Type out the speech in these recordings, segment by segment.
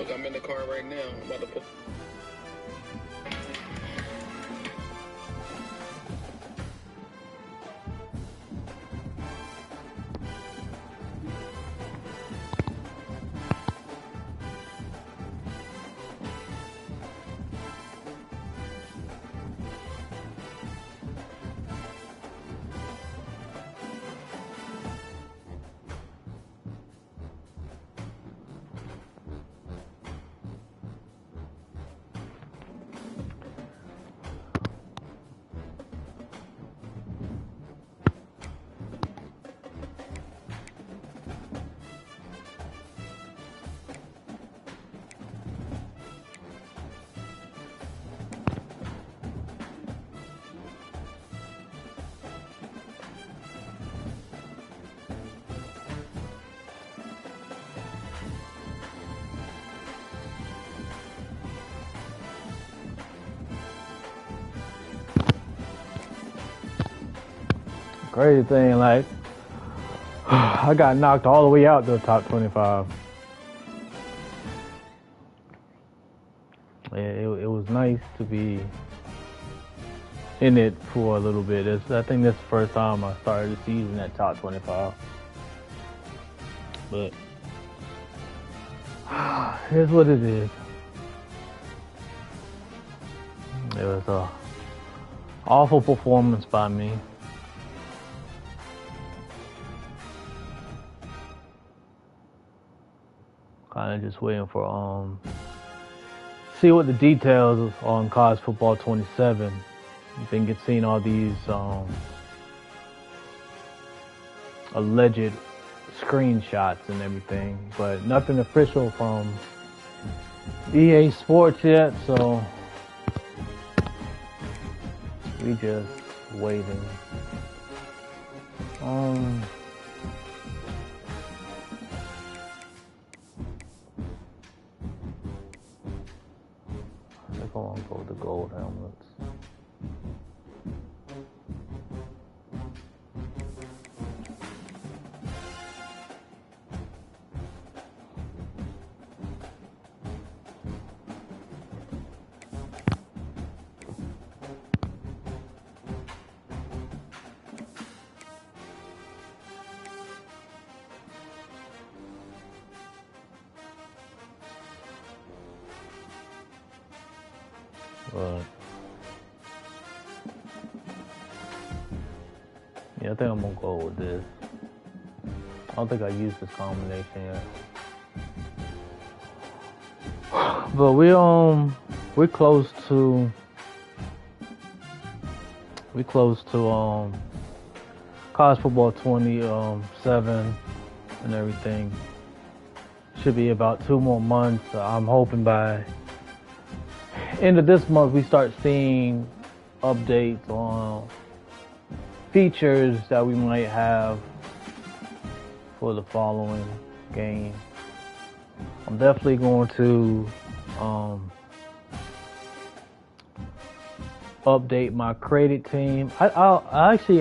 Look, I'm in the car right now. I'm about to put. Crazy thing, like, I got knocked all the way out to the top 25. It was nice to be in it for a little bit. I think that's the first time I started the season at top 25. But here's what it is. It was a awful performance by me. Kind of just waiting for see what the details on college football 27. You think it's seen all these alleged screenshots and everything, but nothing official from EA Sports yet, so we just waiting. I want to go with the gold helmets. Yeah, I think I'm gonna go with this. I don't think I used this combination yet. But we're close to college football 27 and everything. Should be about 2 more months. I'm hoping by end of this month we start seeing updates on features that we might have for the following game. I'm definitely going to update my created team. I actually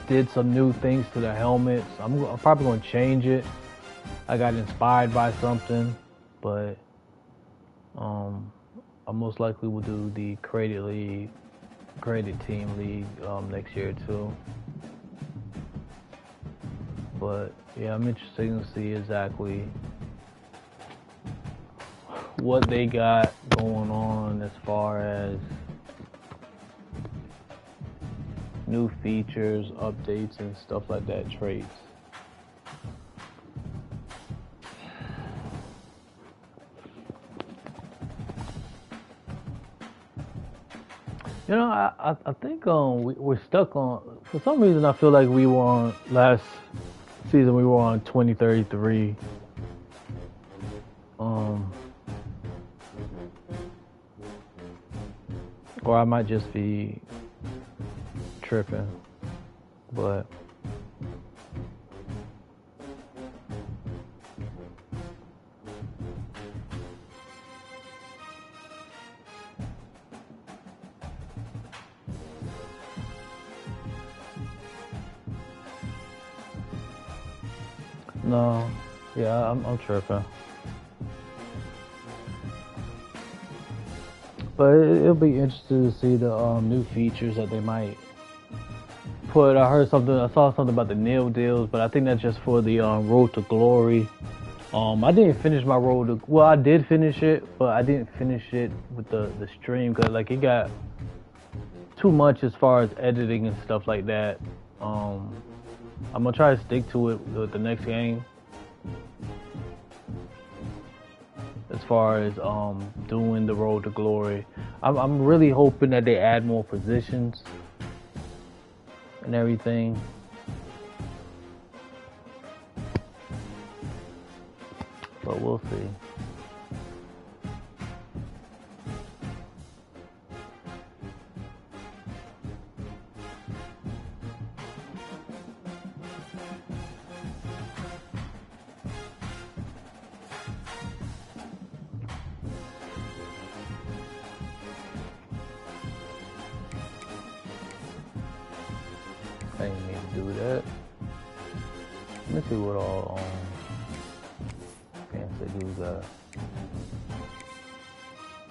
did some new things to the helmets. I'm probably going to change it. I got inspired by something, but I most likely will do the created team league next year too. But yeah, I'm interested to see exactly what they got going on as far as new features, updates, and stuff like that, traits. You know, I think we're stuck on, for some reason I feel like we were on, last season we were on 2033. Or I might just be tripping, but no, yeah, I'm tripping. But it'll be interesting to see the new features that they might put. I saw something about the nil deals, but I think that's just for the Road to Glory. I didn't finish my Road to, well, I did finish it, but I didn't finish it with the stream because like it got too much as far as editing and stuff like that. I'm gonna try to stick to it with the next game. As far as doing the Road to Glory, I'm really hoping that they add more positions and everything. But we'll see. I didn't need to do that. Let me see what all fancy dudes got.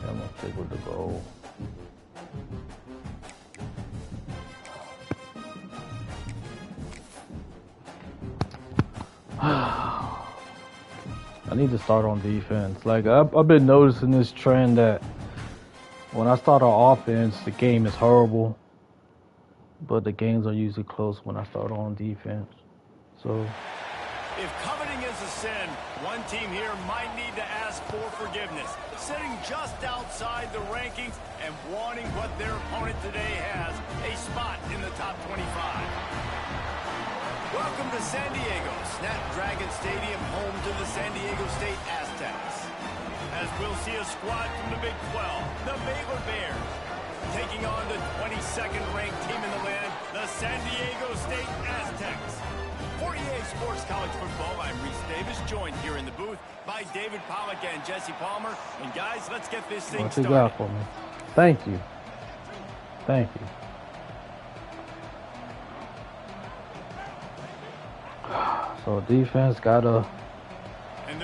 I'm gonna stick with the goal. I need to start on defense. Like I've been noticing this trend that when I start on offense, the game is horrible. But the games are usually close when I start on defense. So if coveting is a sin, one team here might need to ask for forgiveness. Sitting just outside the rankings and wanting what their opponent today has, a spot in the top 25. Welcome to San Diego, Snapdragon Stadium, home to the San Diego State Aztecs. As we'll see a squad from the Big 12, the Baylor Bears, taking on the 22nd ranked team in the land, the San Diego State Aztecs. For EA Sports College Football, I'm Reese Davis, joined here in the booth by David Pollack and Jesse Palmer. And guys, let's get this thing started. What you got for me? Thank you. Thank you. So defense gotta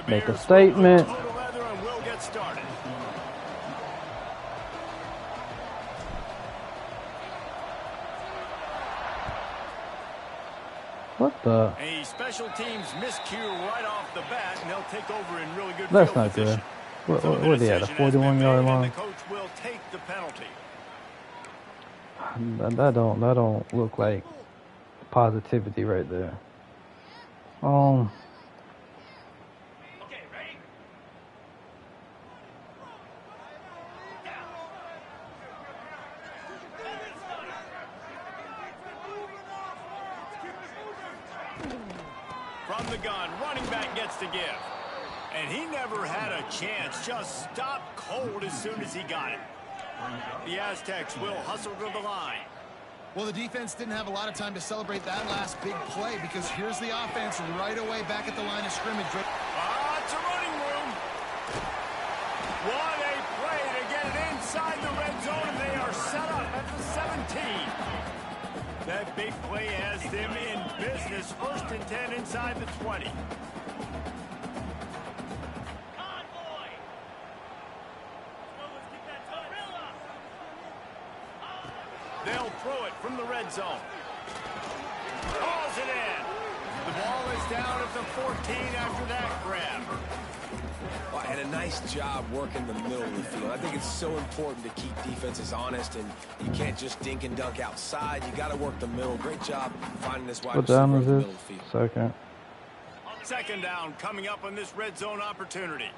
make a statement. And we'll get started. What the? A special teams miscue right off the bat, and they'll take over in really good That's field not position. good. So What are they at? A 41-yard line? The coach will take the penalty. That don't look like positivity right there. Okay, ready? From the gun, running back gets to give. And he never had a chance, just stopped cold as soon as he got it. The Aztecs will hustle to the line. Well, the defense didn't have a lot of time to celebrate that last big play because here's the offense right away back at the line of scrimmage. It's a running room. What a play to get it inside the red zone, and they are set up at the 17. That big play has them in business. 1st and 10 inside the 20. They'll throw it from the red zone. Calls it in. The ball is down at the 14 after that grab. Well, and a nice job working the middle of the field. I think it's so important to keep defenses honest, and you can't just dink and dunk outside. You got to work the middle. Great job finding this wide receiver in the middle of the field. Second. Second down coming up on this red zone opportunity.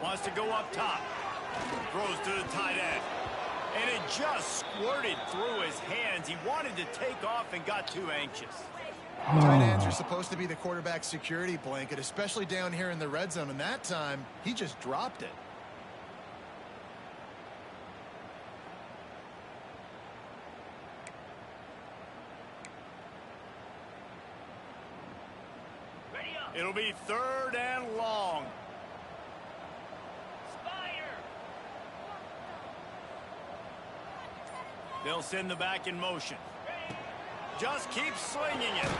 Wants to go up top. Throws to the tight end. And it just squirted through his hands. He wanted to take off and got too anxious. Tight ends are supposed to be the quarterback's security blanket, especially down here in the red zone. And that time, he just dropped it. It'll be 3rd and long. They'll send the back in motion. Just keep slinging it.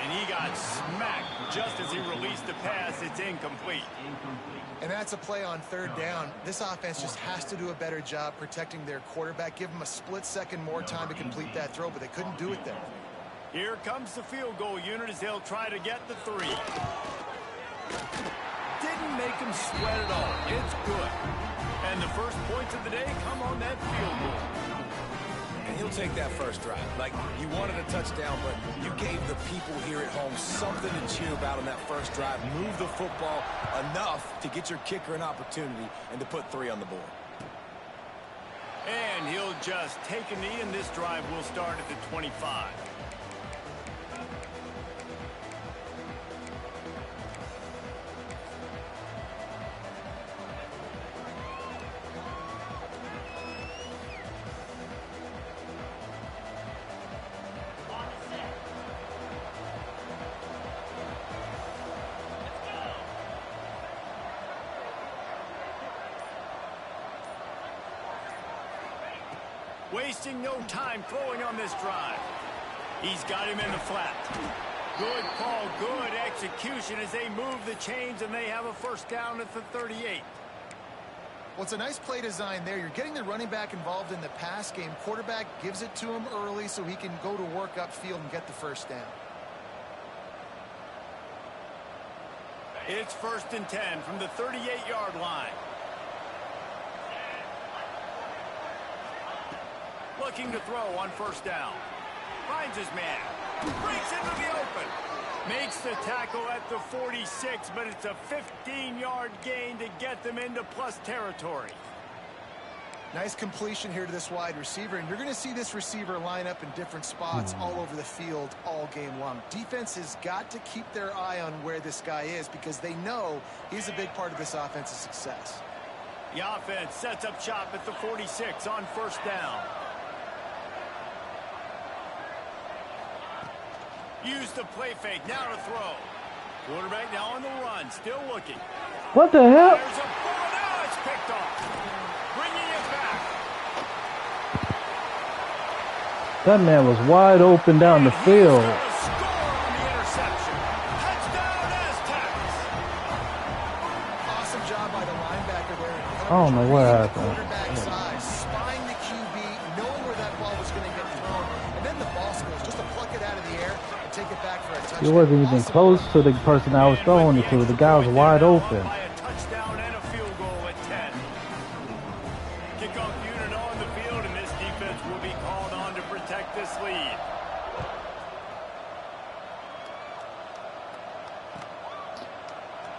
And he got smacked just as he released the pass. It's incomplete. And that's a play on third down. This offense just has to do a better job protecting their quarterback. Give him a split second more time to complete that throw, but they couldn't do it there. Here comes the field goal unit as they'll try to get the 3. Didn't make him sweat at all. It's good. And the first points of the day come on that field goal. And he'll take that first drive. Like, you wanted a touchdown, but you gave the people here at home something to cheer about on that first drive. Move the football enough to get your kicker an opportunity and to put 3 on the board. And he'll just take a knee, and this drive will start at the 25. Wasting no time throwing on this drive. He's got him in the flat. Good call, good execution as they move the chains, and they have a first down at the 38. Well, it's a nice play design there. You're getting the running back involved in the pass game. Quarterback gives it to him early so he can go to work upfield and get the first down. It's 1st and 10 from the 38-yard line. Looking to throw on first down. Finds his man. Breaks into the open. Makes the tackle at the 46, but it's a 15-yard gain to get them into plus territory. Nice completion here to this wide receiver, and you're going to see this receiver line up in different spots all over the field all game long. Defense has got to keep their eye on where this guy is because they know he's a big part of this offense's success. The offense sets up shop at the 46 on first down. Use the play fake, now to throw. Quarterback now on the run, still looking. What the hell? There's a ball, now it's picked off. Bringing it back. That man was wide open down the field. Score on the interception. Touchdown Aztecs. Awesome job by the linebacker there. I don't know what happened. Quarterback's eyes, spying the QB, knowing where that ball was going to get thrown, and then the ball skills just to pluck it out of the air. Take it back for a touchdown. He wasn't even close to the person I was throwing it to. The guy was wide open. By a touchdown and a field goal at 10. Kickoff unit on the field, and this defense will be called on to protect this lead.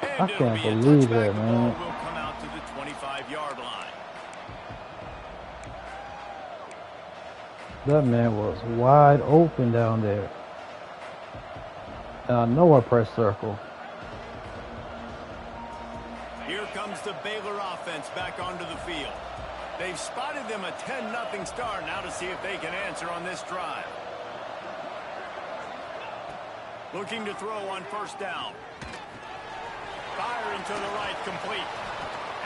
And I can't believe that, man. The ball will come out to the 25-yard line. That man was wide open down there. And I know I pressed circle. Here comes the Baylor offense back onto the field. They've spotted them a 10-0 start. Now to see if they can answer on this drive. Looking to throw on first down. Firing to the right, complete.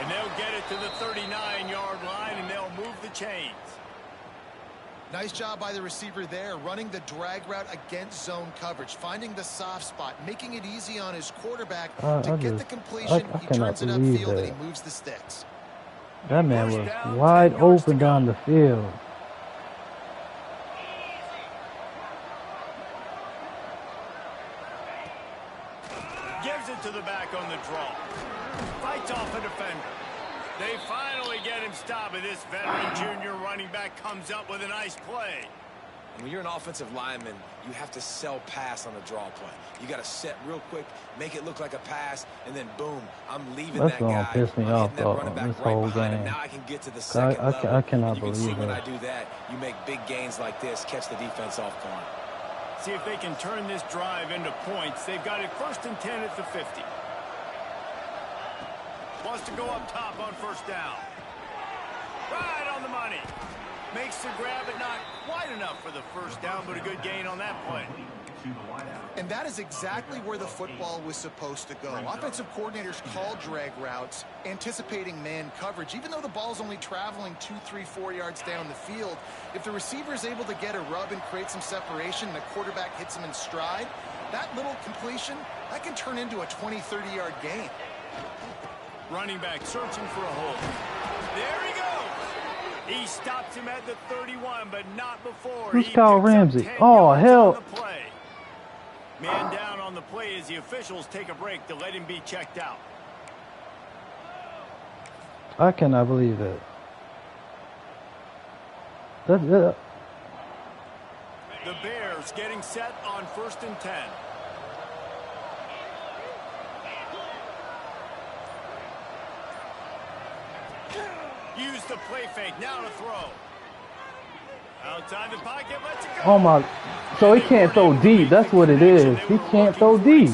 And they'll get it to the 39-yard line, and they'll move the chains. Nice job by the receiver there, running the drag route against zone coverage, finding the soft spot, making it easy on his quarterback to get the completion. He turns it upfield and he moves the sticks. That man was wide open down the field. Gives it to the back on the draw. Fights off a defender. They finally get him stopped, and this veteran junior running back comes up with a nice play. And when you're an offensive lineman, you have to sell pass on a draw play. You got to set real quick, make it look like a pass, and then boom, I'm leaving that guy. That's gonna piss me off this whole game. Now I can get to the second level. I cannot believe it. When I that. do that, you make big gains like this, catch the defense off guard. See if they can turn this drive into points. They've got it 1st and 10 at the 50. Wants to go up top on first down. Right on the money. Makes the grab, but not quite enough for the first down, but a good gain on that play. And that is exactly where the football was supposed to go. Offensive coordinators call drag routes, anticipating man coverage. Even though the ball's only traveling 2, 3, 4 yards down the field, if the receiver is able to get a rub and create some separation and the quarterback hits him in stride, That little completion, that can turn into a 20, 30-yard gain. Running back searching for a hole. There he goes. He stops him at the 31, but not before. Who's Kyle Ramsey? Oh, hell. Man down on the play as the officials take a break to let him be checked out. I cannot believe that. The Bears getting set on 1st and 10. Use the play fake. Now to throw. Outside the pocket. Let's go. Oh my. So he can't throw deep. That's what it is. He can't throw deep.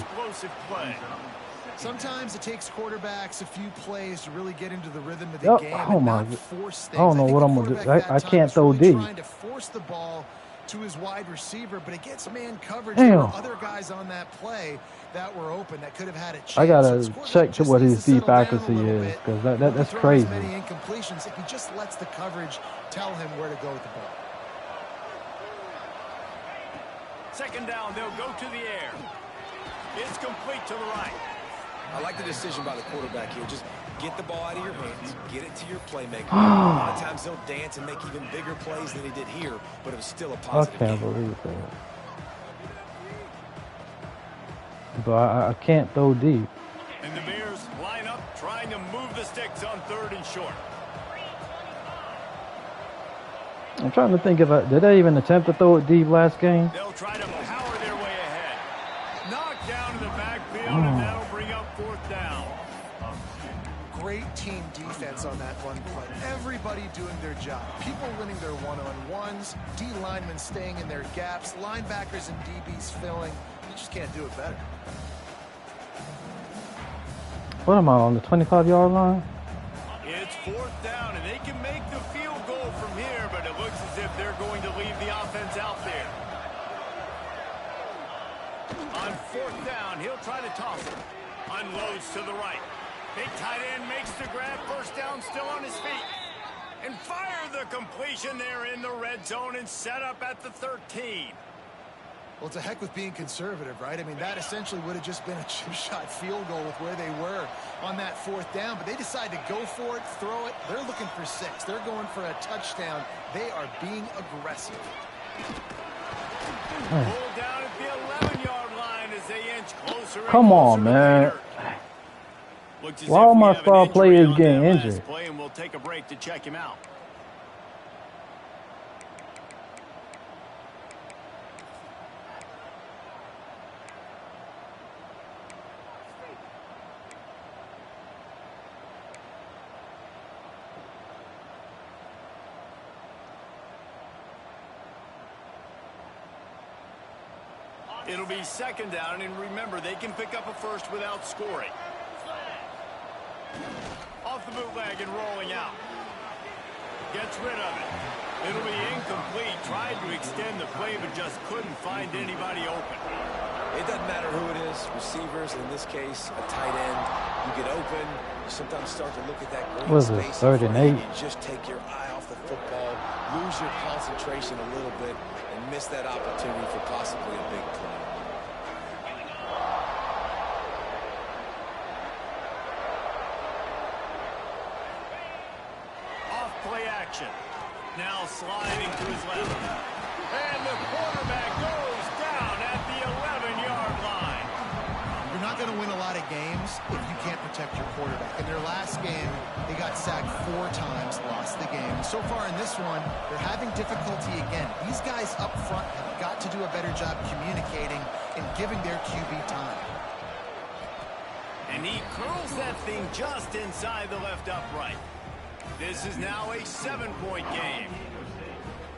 Sometimes it takes quarterbacks a few plays to really get into the rhythm of the game. Oh my. I don't know what I'm going to do. I can't throw really deep. Trying to force the ball to his wide receiver, but it gets man coverage. Damn. There were other guys on that play that were open that could have had a chance. I gotta check to what his deep accuracy is, because that's crazy. Many incompletions if he just lets the coverage tell him where to go with the ball. Second down, they'll go to the air. It's complete to the right. I like the decision by the quarterback here. Just get the ball out of your hands, get it to your playmaker. A lot of times he'll dance and make even bigger plays than he did here, but it was still a positive I can't believe that. But I can't throw deep. And the Bears line up trying to move the sticks on 3rd and short. I'm trying to think did they even attempt to throw it deep last game? They'll try to power their way ahead. Knocked down to the backfield, and that'll bring up 4th down. Great team defense on that run play. Everybody doing their job. People winning their one-on-ones, D linemen staying in their gaps, linebackers and DBs filling. You just can't do it better. What am I, on the 25-yard line? It's 4th down, and they can make the field goal from here, but it looks as if they're going to leave the offense out there. On 4th down, he'll try to toss it. Unloads to the right. Big tight end makes the grab. 1st down, still on his feet. And fire the completion there in the red zone and set up at the 13. Well, to heck with being conservative, right? I mean, that essentially would have just been a chip shot field goal with where they were on that 4th down. But they decide to go for it, throw it. They're looking for 6. They're going for a touchdown. They are being aggressive. Pull down at the 11-yard line as they inch closer. Come on, man. Why are my star players getting injured? And we'll take a break to check him out. It'll be 2nd down, and remember, they can pick up a first without scoring. Off the bootleg and rolling out. Gets rid of it. It'll be incomplete. Tried to extend the play, but just couldn't find anybody open. It doesn't matter who it is, receivers, in this case, a tight end. You get open, you sometimes start to look at that green space. 3rd and 8. You just take your eye off the football, lose your concentration a little bit, and miss that opportunity for possibly a big play. Now sliding to his left. And the quarterback goes down at the 11-yard line. You're not going to win a lot of games if you can't protect your quarterback. In their last game, they got sacked 4 times, lost the game. So far in this one, they're having difficulty again. These guys up front have got to do a better job communicating and giving their QB time. And he curls that thing just inside the left upright. This is now a 7-point game.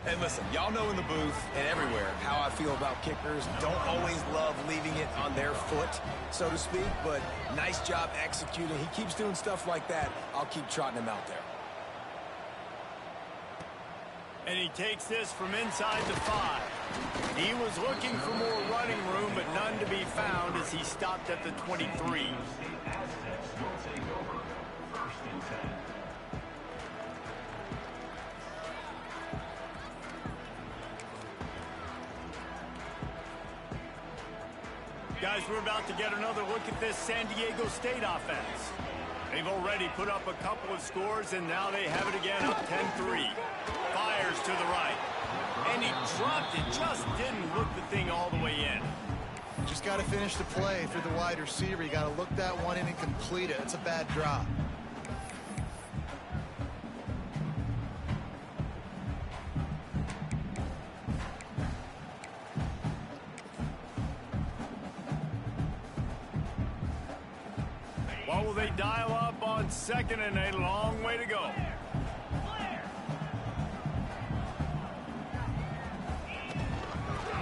And listen, y'all know in the booth and everywhere how I feel about kickers. Don't always love leaving it on their foot, so to speak, but nice job executing. He keeps doing stuff like that. I'll keep trotting him out there. And he takes this from inside the 5. He was looking for more running room, but none to be found as he stopped at the 23. Guys, we're about to get another look at this San Diego State offense. They've already put up a couple of scores, and now they have it again, up 10-3. Fires to the right. And he dropped it, just didn't look the thing all the way in. Just got to finish the play through the wide receiver. You got to look that one in and complete it. It's a bad drop. What will they dial up on second and a long way to go?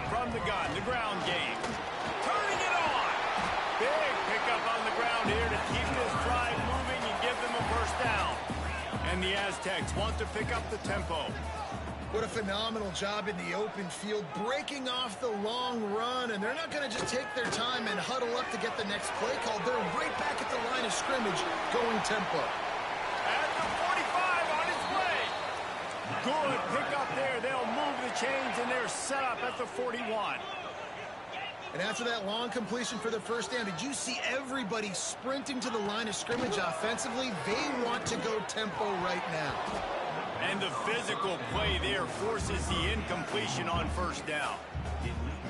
From the gun, the ground game. Turning it on. Big pickup on the ground here to keep this drive moving and give them a first down. And the Aztecs want to pick up the tempo. What a phenomenal job in the open field, breaking off the long run, and they're not going to just take their time and huddle up to get the next play called. They're right back at the line of scrimmage, going tempo. At the 45 on his way. Good pickup there. They'll move the chains, and they're set up at the 41. And after that long completion for the first down, did you see everybody sprinting to the line of scrimmage offensively? They want to go tempo right now. And the physical play there forces the incompletion on first down.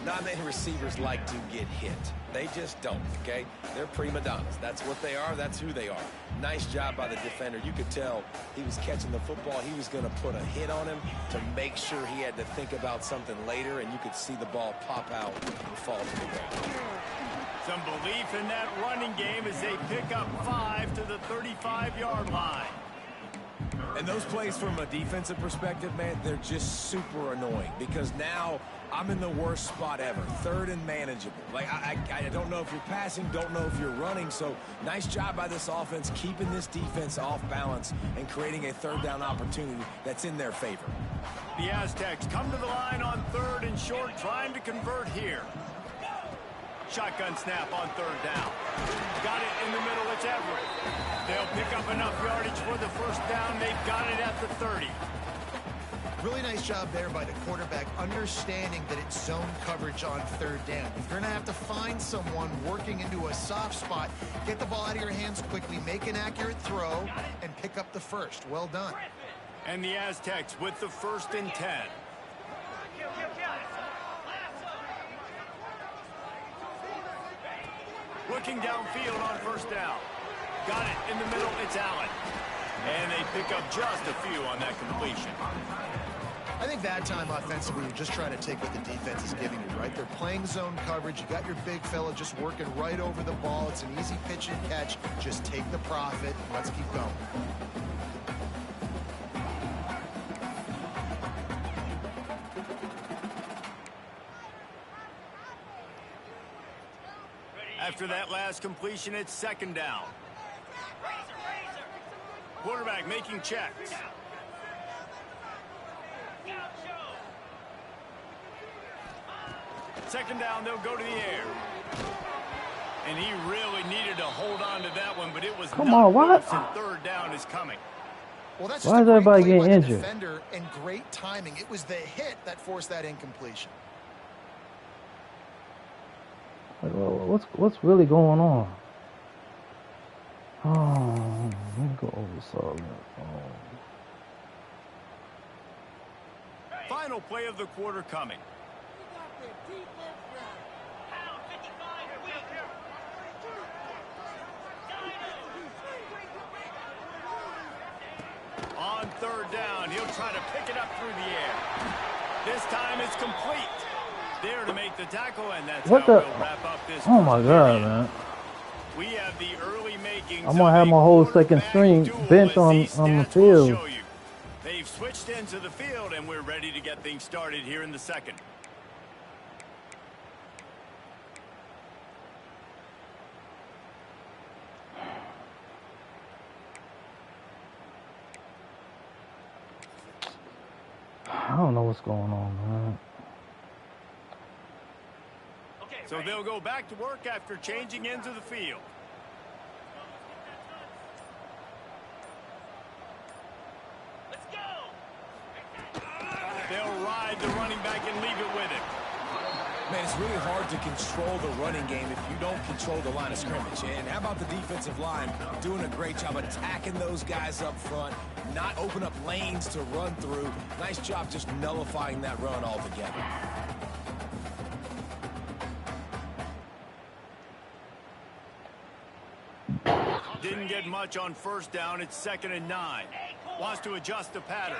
Not many receivers like to get hit. They just don't, okay? They're prima donnas. That's what they are. That's who they are. Nice job by the defender. You could tell he was catching the football. He was going to put a hit on him to make sure he had to think about something later, and you could see the ball pop out and fall to the ground. Some belief in that running game as they pick up 5 to the 35-yard line. And those plays from a defensive perspective, man, they're just super annoying because now I'm in the worst spot ever, third and manageable. Like, I don't know if you're passing, don't know if you're running, so nice job by this offense keeping this defense off balance and creating a third down opportunity that's in their favor. The Aztecs come to the line on third and short, trying to convert here. Shotgun snap on third down. Got it in the middle, it's Everett. They'll pick up enough yardage for the first down. They've got it at the 30. Really nice job there by the quarterback, understanding that it's zone coverage on third down. If you're going to have to find someone working into a soft spot, get the ball out of your hands quickly, make an accurate throw, and pick up the first. Well done. And the Aztecs with the 1st and 10. Looking downfield on first down. Got it in the middle, it's Allen. And they pick up just a few on that completion. I think that time offensively, you're just trying to take what the defense is giving you, right? They're playing zone coverage. You got your big fella just working right over the ball. It's an easy pitch and catch. Just take the profit. Let's keep going. After that last completion, it's second down. Quarterback making checks. Second down, they'll go to the air. And he really needed to hold on to that one, but it was Come on, what? And third down is coming. Well, that's why is everybody getting injured? Defender and great timing. It was the hit that forced that incompletion. What's really going on? Oh, let me go over something. Final play of the quarter coming. On third down, he'll try to pick it up through the air. This time it's complete. There to make the tackle, and that's how we'll wrap up this. Oh my God, man! We have the early makings. I'm gonna have my whole second string bench on the field. They've switched into the field, and we're ready to get things started here in the second. I don't know what's going on, man. So they'll go back to work after changing into the field. Let's go. They'll ride the running back and leave it with him. Man, it's really hard to control the running game if you don't control the line of scrimmage. And how about the defensive line doing a great job attacking those guys up front, not open up lanes to run through. Nice job just nullifying that run altogether. Didn't get much on first down. It's 2nd and 9. Wants to adjust the pattern.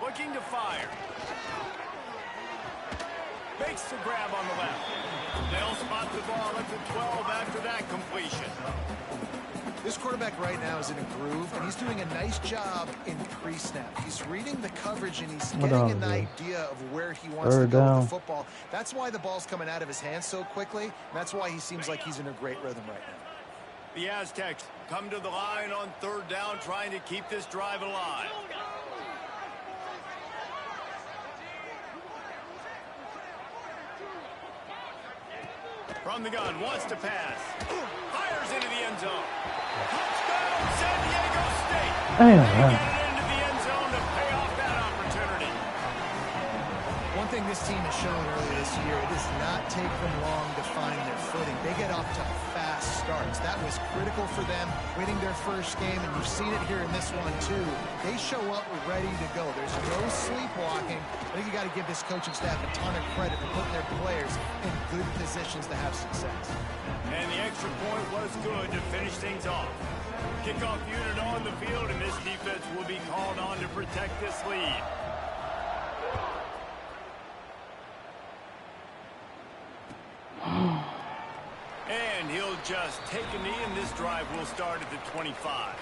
Looking to fire. Makes the grab on the left. They'll spot the ball at the 12 after that completion. This quarterback right now is in a groove, and he's doing a nice job in pre-snap. He's reading the coverage, and he's getting an idea of where he wants to go with the football. That's why the ball's coming out of his hands so quickly, and that's why he seems like he's in a great rhythm right now. The Aztecs come to the line on 3rd down, trying to keep this drive alive. From the gun, wants to pass. Fires into the end zone. Touchdown, San Diego State. They get it into the end zone to pay off that opportunity. One thing this team has shown earlier this year, it does not take them long to find their footing. They get off to fast starts. That was critical for them, winning their first game, and you've seen it here in this one too. They show up ready to go. There's no sleepwalking. I think you got to give this coaching staff a ton of credit for putting their players in good positions to have success. And the extra point was good to finish things off. Kickoff unit on the field, and this defense will be called on to protect this lead. And he'll just take a knee, and this drive will start at the 25.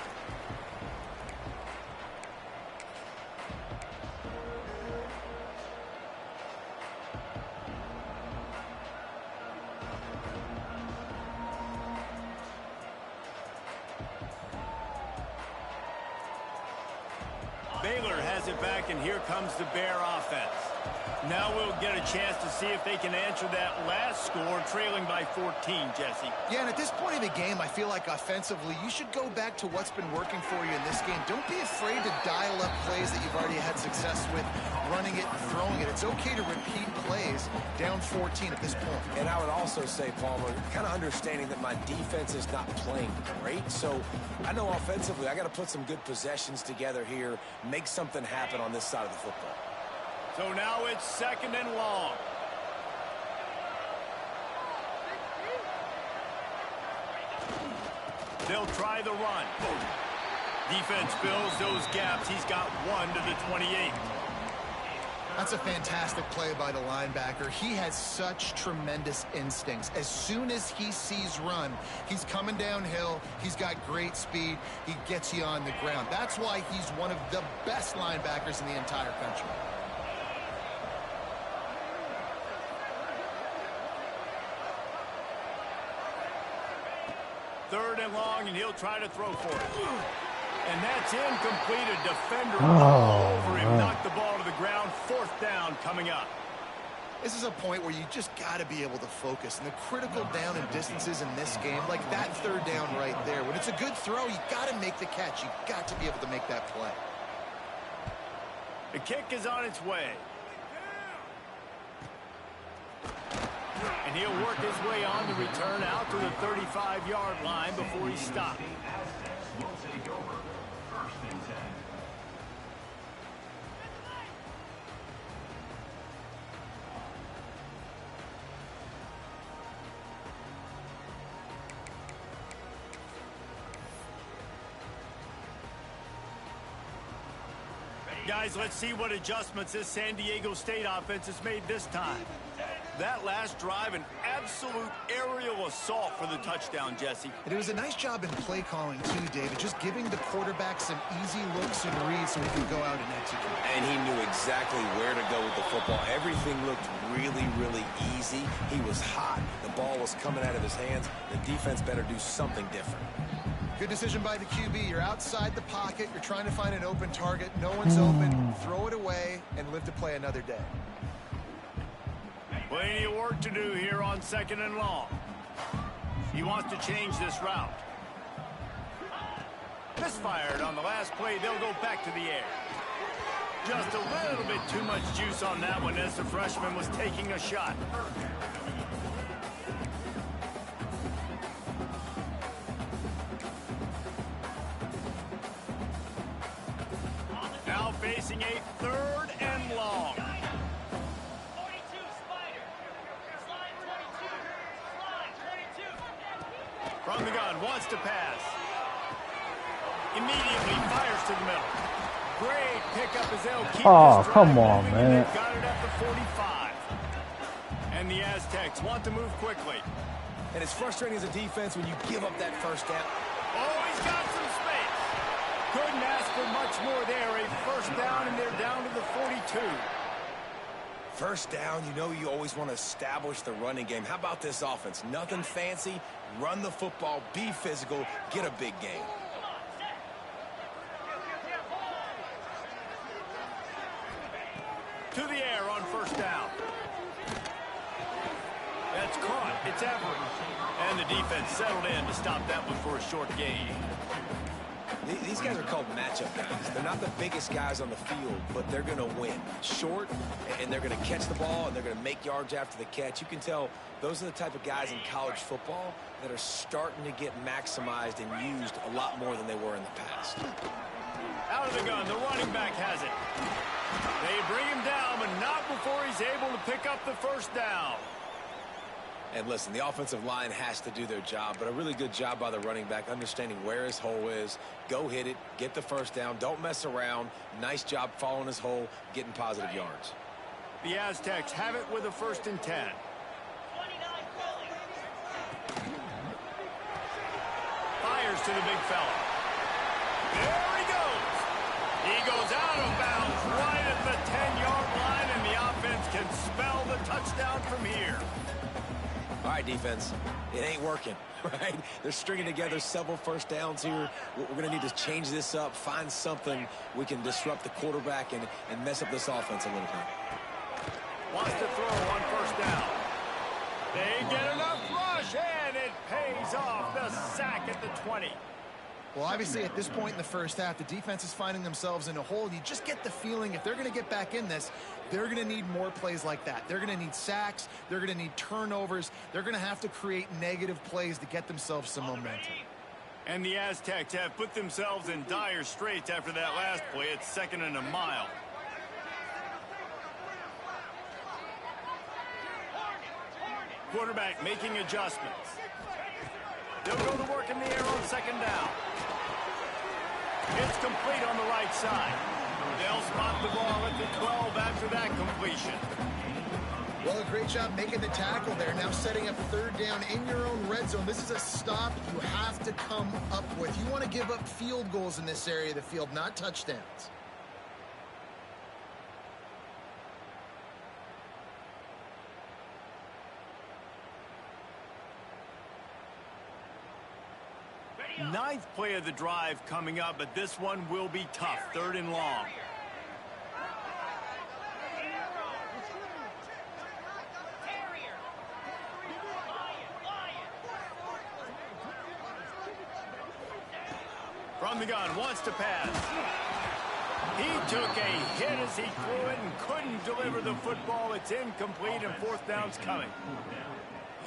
Baylor has it back, and here comes the Bear offense. Now we'll get a chance to see if they can answer that last score, trailing by 14, Jesse. Yeah, and at this point of the game, I feel like offensively, you should go back to what's been working for you in this game. Don't be afraid to dial up plays that you've already had success with, running it and throwing it. It's okay to repeat plays down 14 at this point. And I would also say, Palmer, kind of understanding that my defense is not playing great. So I know offensively I got to put some good possessions together here, make something happen on this side of the football. So now it's 2nd and long. They'll try the run. Defense fills those gaps. He's got one to the 28. That's a fantastic play by the linebacker. He has such tremendous instincts. As soon as he sees run, he's coming downhill. He's got great speed. He gets you on the ground. That's why he's one of the best linebackers in the entire country. Third and long, and he'll try to throw for it. And that's incomplete. A defender over him, knocked the ball to the ground. 4th down coming up. This is a point where you just got to be able to focus. And the critical down and distances in this game, like that 3rd down right there, when it's a good throw, you got to make the catch. You got to be able to make that play. The kick is on its way. And he'll work his way on the return out to the 35-yard line before he stopped. Guys, let's see what adjustments this San Diego State offense has made this time. That last drive, an absolute aerial assault for the touchdown, Jesse. And it was a nice job in play calling, too, David, just giving the quarterback some easy looks and reads so he could go out and execute. And he knew exactly where to go with the football. Everything looked really, really easy. He was hot. The ball was coming out of his hands. The defense better do something different. Good decision by the QB. You're outside the pocket. You're trying to find an open target. No one's open. Throw it away and live to play another day. Plenty of work to do here on 2nd and long. He wants to change this route. Misfired on the last play. They'll go back to the air. Just a little bit too much juice on that one as the freshman was taking a shot. Now facing a 3rd and long. From the gun, wants to pass. Immediately fires to the middle. Great pickup as they'll keep Oh, come on, man. Got it at the 45. And the Aztecs want to move quickly. And it's frustrating as a defense when you give up that first down. Oh, he's got some space. Couldn't ask for much more there. A first down, and they're down to the 42. First down, you know you always want to establish the running game. How about this offense? Nothing fancy. Run the football, be physical, get a big gain. To the air on first down. That's caught. It's Everett. And the defense settled in to stop that one for a short gain. These guys are called matchup guys. They're not the biggest guys on the field, but they're going to win. Short, and they're going to catch the ball, and they're going to make yards after the catch. You can tell those are the type of guys in college football that are starting to get maximized and used a lot more than they were in the past. Out of the gun, the running back has it. They bring him down, but not before he's able to pick up the first down. And listen, the offensive line has to do their job, but a really good job by the running back, understanding where his hole is. Go hit it, get the first down, don't mess around. Nice job following his hole, getting positive yards. The Aztecs have it with a 1st and 10. Fires to the big fella. There he goes. He goes out of bounds right at the 10-yard line, and the offense can spell the touchdown from here. All right, defense, it ain't working, right? They're stringing together several first downs here. We're going to need to change this up, find something we can disrupt the quarterback and mess up this offense a little bit. Wants to throw on first down. They get enough rush, and it pays off. The sack at the 20. Well, obviously, at this point in the first half, the defense is finding themselves in a hole. You just get the feeling if they're going to get back in this, they're going to need more plays like that. They're going to need sacks. They're going to need turnovers. They're going to have to create negative plays to get themselves some momentum. And the Aztecs have put themselves in dire straits after that last play. It's 2nd and a mile. Quarterback making adjustments. They'll go to work in the air on 2nd down. It's complete on the right side. They'll spot the ball at the 12 after that completion. Well, a great job making the tackle there. Now setting up 3rd down in your own red zone. This is a stop you have to come up with. You want to give up field goals in this area of the field, not touchdowns. Ninth play of the drive coming up, but this one will be tough. 3rd and long. From the gun, wants to pass. He took a hit as he threw it and couldn't deliver the football. It's incomplete, and 4th down's coming.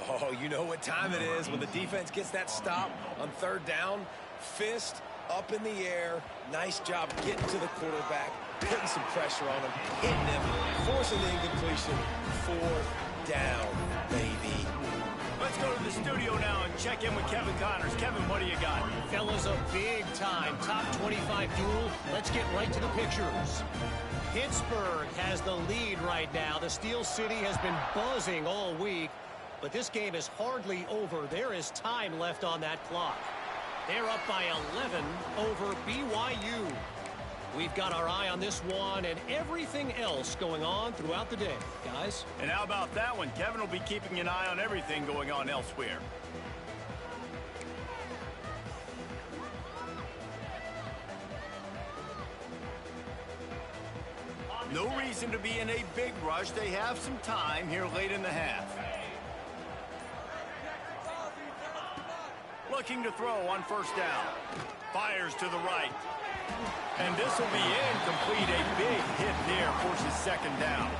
Oh, you know what time it is when the defense gets that stop on 3rd down. Fist up in the air. Nice job getting to the quarterback, putting some pressure on him, hitting him, forcing the incompletion. 4th down, baby. Let's go to the studio now and check in with Kevin Connors. Kevin, what do you got? Fellas, a big-time top 25 duel. Let's get right to the pictures. Pittsburgh has the lead right now. The Steel City has been buzzing all week, but this game is hardly over. There is time left on that clock. They're up by 11 over BYU. We've got our eye on this one and everything else going on throughout the day, guys. And how about that one? Kevin will be keeping an eye on everything going on elsewhere. No reason to be in a big rush. They have some time here late in the half. looking to throw on first down. Fires to the right. And this will be incomplete. A big hit there, forces second down.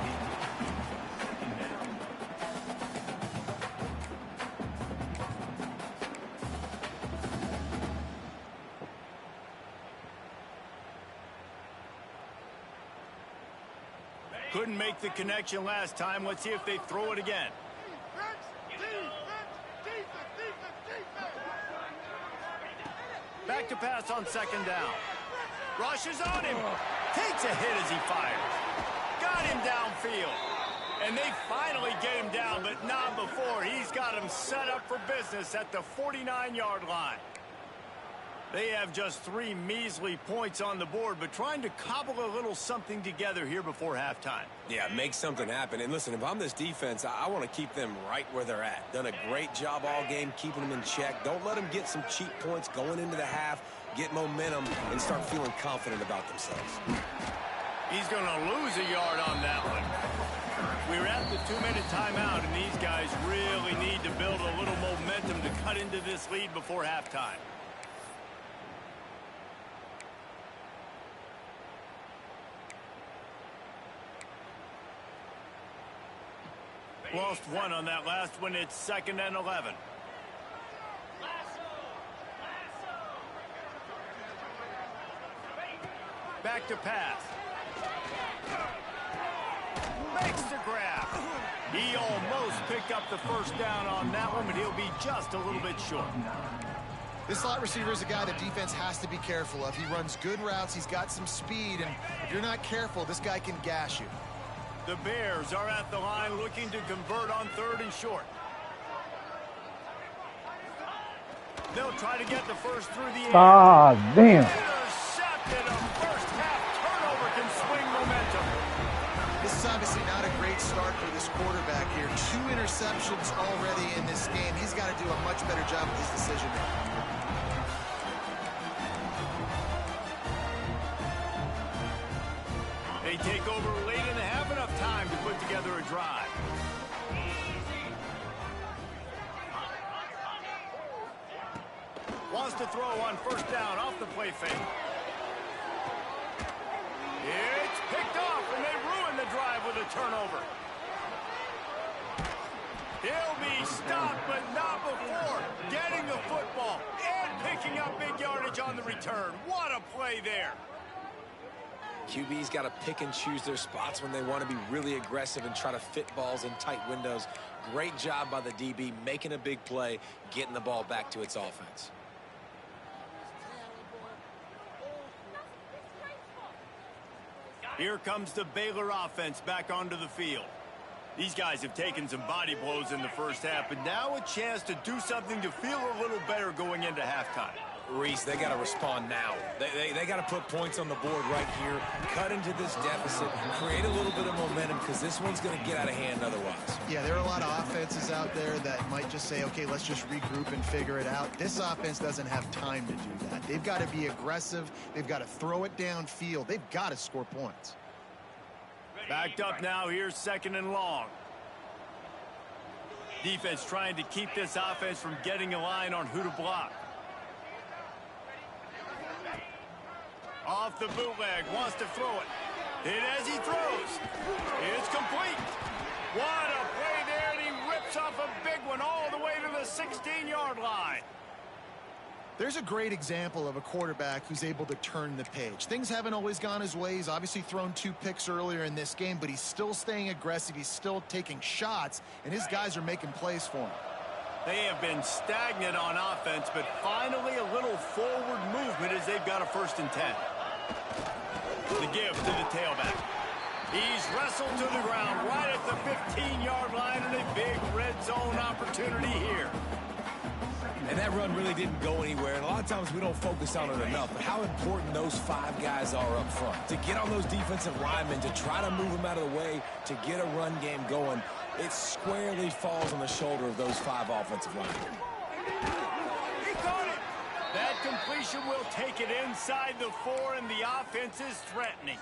Couldn't make the connection last time. Let's see if they throw it again. Back to pass on second down. Rushes on him. Takes a hit as he fires. Got him downfield. And they finally get him down, but not before. He's got him set up for business at the 49-yard line. They have just 3 measly points on the board, but trying to cobble a little something together here before halftime. Yeah, make something happen. And listen, if I'm this defense, I want to keep them right where they're at. Done a great job all game keeping them in check. Don't let them get some cheap points going into the half, get momentum, and start feeling confident about themselves. He's going to lose a yard on that one. We're at the 2-minute timeout, and these guys really need to build a little momentum to cut into this lead before halftime. Lost one on that last one. It's 2nd and 11. Back to pass. Makes the grab. He almost picked up the first down on that one, but he'll be just a little bit short. This slot receiver is a guy the defense has to be careful of. He runs good routes. He's got some speed, and if you're not careful, this guy can gash you. The Bears are at the line looking to convert on 3rd and short. They'll try to get the first through the air. Ah, damn. Intercepted. A first half turnover can swing momentum. This is obviously not a great start for this quarterback here. 2 interceptions already in this game. He's got to do a much better job with his decision making. They take over late and have enough time to put together a drive. Wants to throw on first down off the play fake. It's picked off, and they ruin the drive with a turnover. He'll be stopped, but not before getting the football and picking up big yardage on the return. What a play there. QB's got to pick and choose their spots when they want to be really aggressive and try to fit balls in tight windows. Great job by the DB, making a big play, getting the ball back to its offense. Here comes the Baylor offense back onto the field. These guys have taken some body blows in the first half, but now a chance to do something to feel a little better going into halftime. Reese, they got to respond now. They got to put points on the board right here, cut into this deficit, create a little bit of momentum, because this one's going to get out of hand otherwise. Yeah, there are a lot of offenses out there that might just say, okay, let's just regroup and figure it out. This offense doesn't have time to do that. They've got to be aggressive. They've got to throw it downfield. They've got to score points. Backed up now. Here's 2nd and long. Defense trying to keep this offense from getting a line on who to block. Off the bootleg, wants to throw it. Hit as he throws. It's complete. What a play there, and he rips off a big one all the way to the 16-yard line. There's a great example of a quarterback who's able to turn the page. Things haven't always gone his way. He's obviously thrown 2 picks earlier in this game, but he's still staying aggressive. He's still taking shots, and his guys are making plays for him. They have been stagnant on offense, but finally a little forward movement as they've got a 1st and 10. The give to the tailback. He's wrestled to the ground right at the 15-yard line, and a big red zone opportunity here. And that run really didn't go anywhere, and a lot of times we don't focus on it enough, but how important those 5 guys are up front. To get on those defensive linemen, to try to move them out of the way, to get a run game going, it squarely falls on the shoulder of those 5 offensive linemen. He caught it. That completion will take it inside the 4, and the offense is threatening.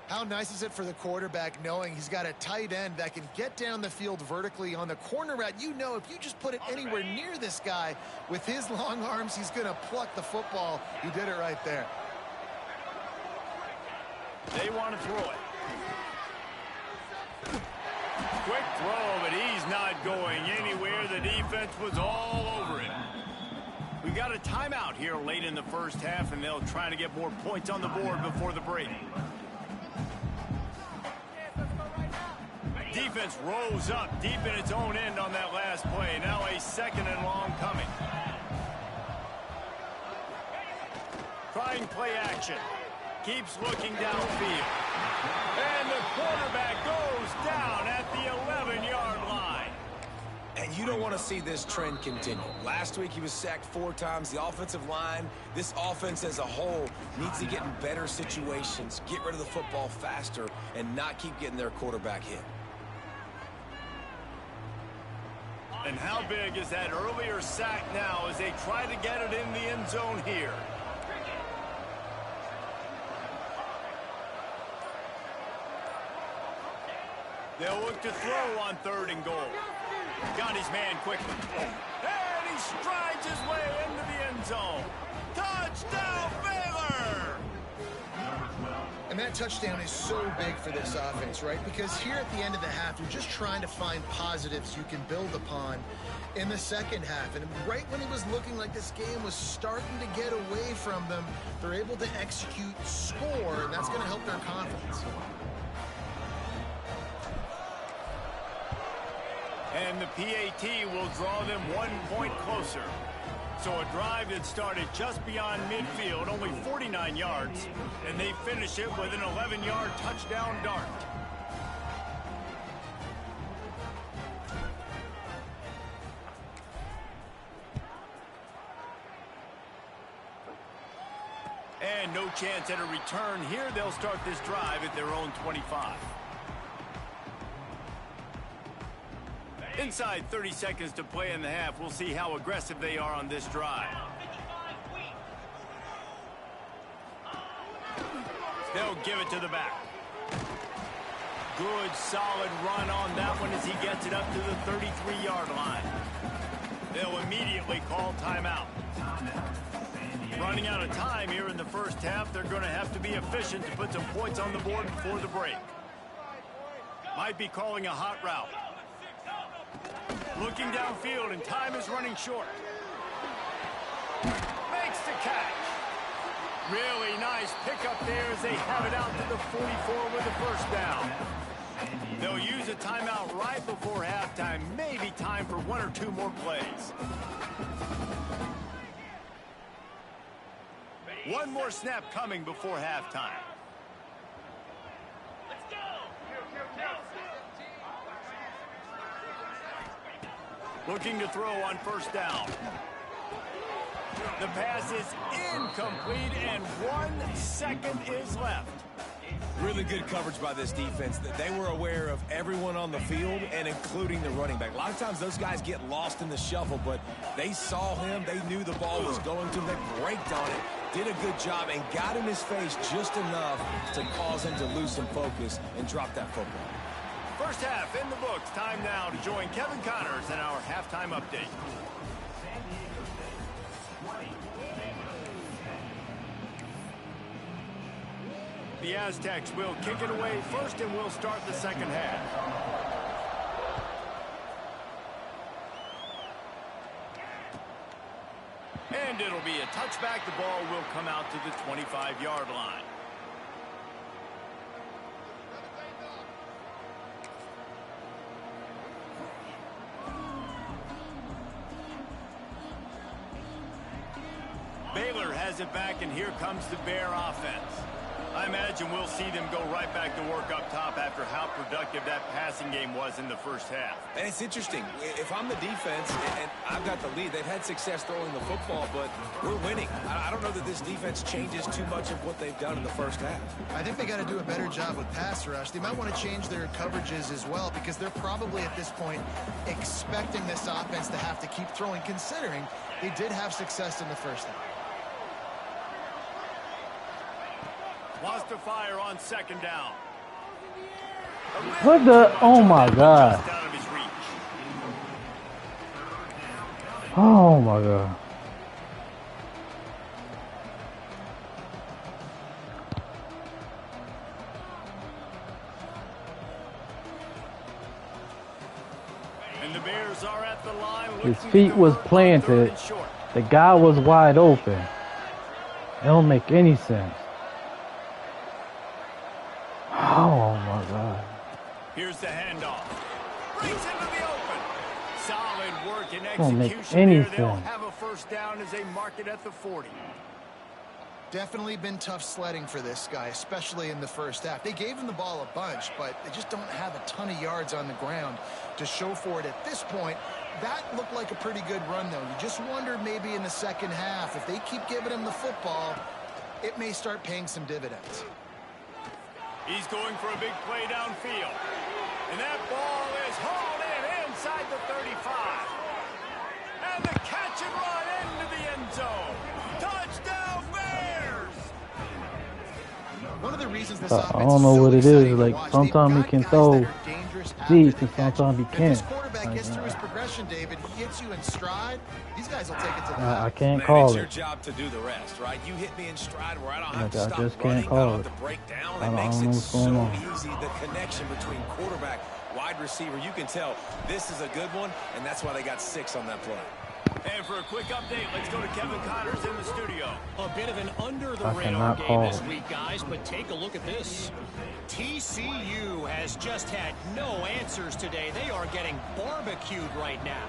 How nice is it for the quarterback knowing he's got a tight end that can get down the field vertically on the corner route? You know, if you just put it anywhere near this guy with his long arms, he's going to pluck the football. He did it right there. They want to throw it. Quick throw, but he's not going anywhere. The defense was all over it. We got a timeout here late in the first half, and they'll try to get more points on the board before the break. Defense rose up deep in its own end on that last play. Now a 2nd and long coming. Trying play action. Keeps looking downfield. And the quarterback goes down at the 11-yard line. And you don't want to see this trend continue. Last week he was sacked 4 times. The offensive line, this offense as a whole, needs to get in better situations, get rid of the football faster, and not keep getting their quarterback hit. And how big is that earlier sack now as they try to get it in the end zone here? They'll look to throw on 3rd and goal. Got his man quickly. And he strides his way into the end zone. Touchdown, Baylor! And that touchdown is so big for this offense, right? Because here at the end of the half, you're just trying to find positives you can build upon in the second half. And right when it was looking like this game was starting to get away from them, they're able to execute, score, and that's going to help their confidence. And the PAT will draw them 1 point closer. So a drive that started just beyond midfield, only 49 yards, and they finish it with an 11-yard touchdown dart. And no chance at a return here. They'll start this drive at their own 25. Inside 30 seconds to play in the half. We'll see how aggressive they are on this drive. They'll give it to the back. Good, solid run on that one as he gets it up to the 33-yard line. They'll immediately call timeout. Running out of time here in the first half. They're going to have to be efficient to put some points on the board before the break. Might be calling a hot route. Looking downfield, and time is running short. Makes the catch. Really nice pickup there as they have it out to the 44 with the first down. They'll use a timeout right before halftime. Maybe time for 1 or 2 more plays. One more snap coming before halftime. Looking to throw on first down. The pass is incomplete, and 1 second is left. Really good coverage by this defense. They were aware of everyone on the field, and including the running back. A lot of times those guys get lost in the shuffle, but they saw him. They knew the ball was going to. They braked on it, did a good job, and got in his face just enough to cause him to lose some focus and drop that football. First half in the books. Time now to join Kevin Connors in our halftime update. The Aztecs will kick it away first, and we'll start the second half. And it'll be a touchback. The ball will come out to the 25-yard line. Baylor has it back, and here comes the Bear offense. I imagine we'll see them go right back to work up top after how productive that passing game was in the first half. And it's interesting. If I'm the defense and I've got the lead, they've had success throwing the football, but we're winning. I don't know that this defense changes too much of what they've done in the first half. I think they got to do a better job with pass rush. They might want to change their coverages as well, because they're probably at this point expecting this offense to have to keep throwing, considering they did have success in the first half. Wants to fire on second down. What the? Oh my God. Just out of his reach. Oh my God. And the Bears are at the line. His feet was planted. The guy was wide open. It don't make any sense. Oh my God. Here's the handoff. Breaks into the open. Solid work in Don't make execution any there. They'll sense. have a first down as they mark it at the 40. Definitely been tough sledding for this guy, especially in the first half. They gave him the ball a bunch, but they just don't have a ton of yards on the ground to show for it at this point. That looked like a pretty good run, though. You just wonder maybe in the second half, if they keep giving him the football, it may start paying some dividends. He's going for a big play downfield. And that ball is hauled in inside the 35. And the catch and run into the end zone. Touchdown Bears! One of the reasons this I don't know what it is. Like sometimes he can throw deep, and sometimes he can't. This quarterback gets through his progression, David. He hits you in stride. These guys will take it to the house. I can't Man, call it's it. your job to do the rest, right? You hit me in stride where I don't have Like, to I stop just can't running. I call don't it. have to break down. I It don't makes know it what's going so on. easy. The connection between quarterback, wide receiver, you can tell this is a good one, and that's why they got 6 on that play. And for a quick update, let's go to Kevin Connors in the studio. A bit of an I under-the-radar cannot game call this it. week, guys, but take a look at this. TCU has just had no answers today. They are getting barbecued right now.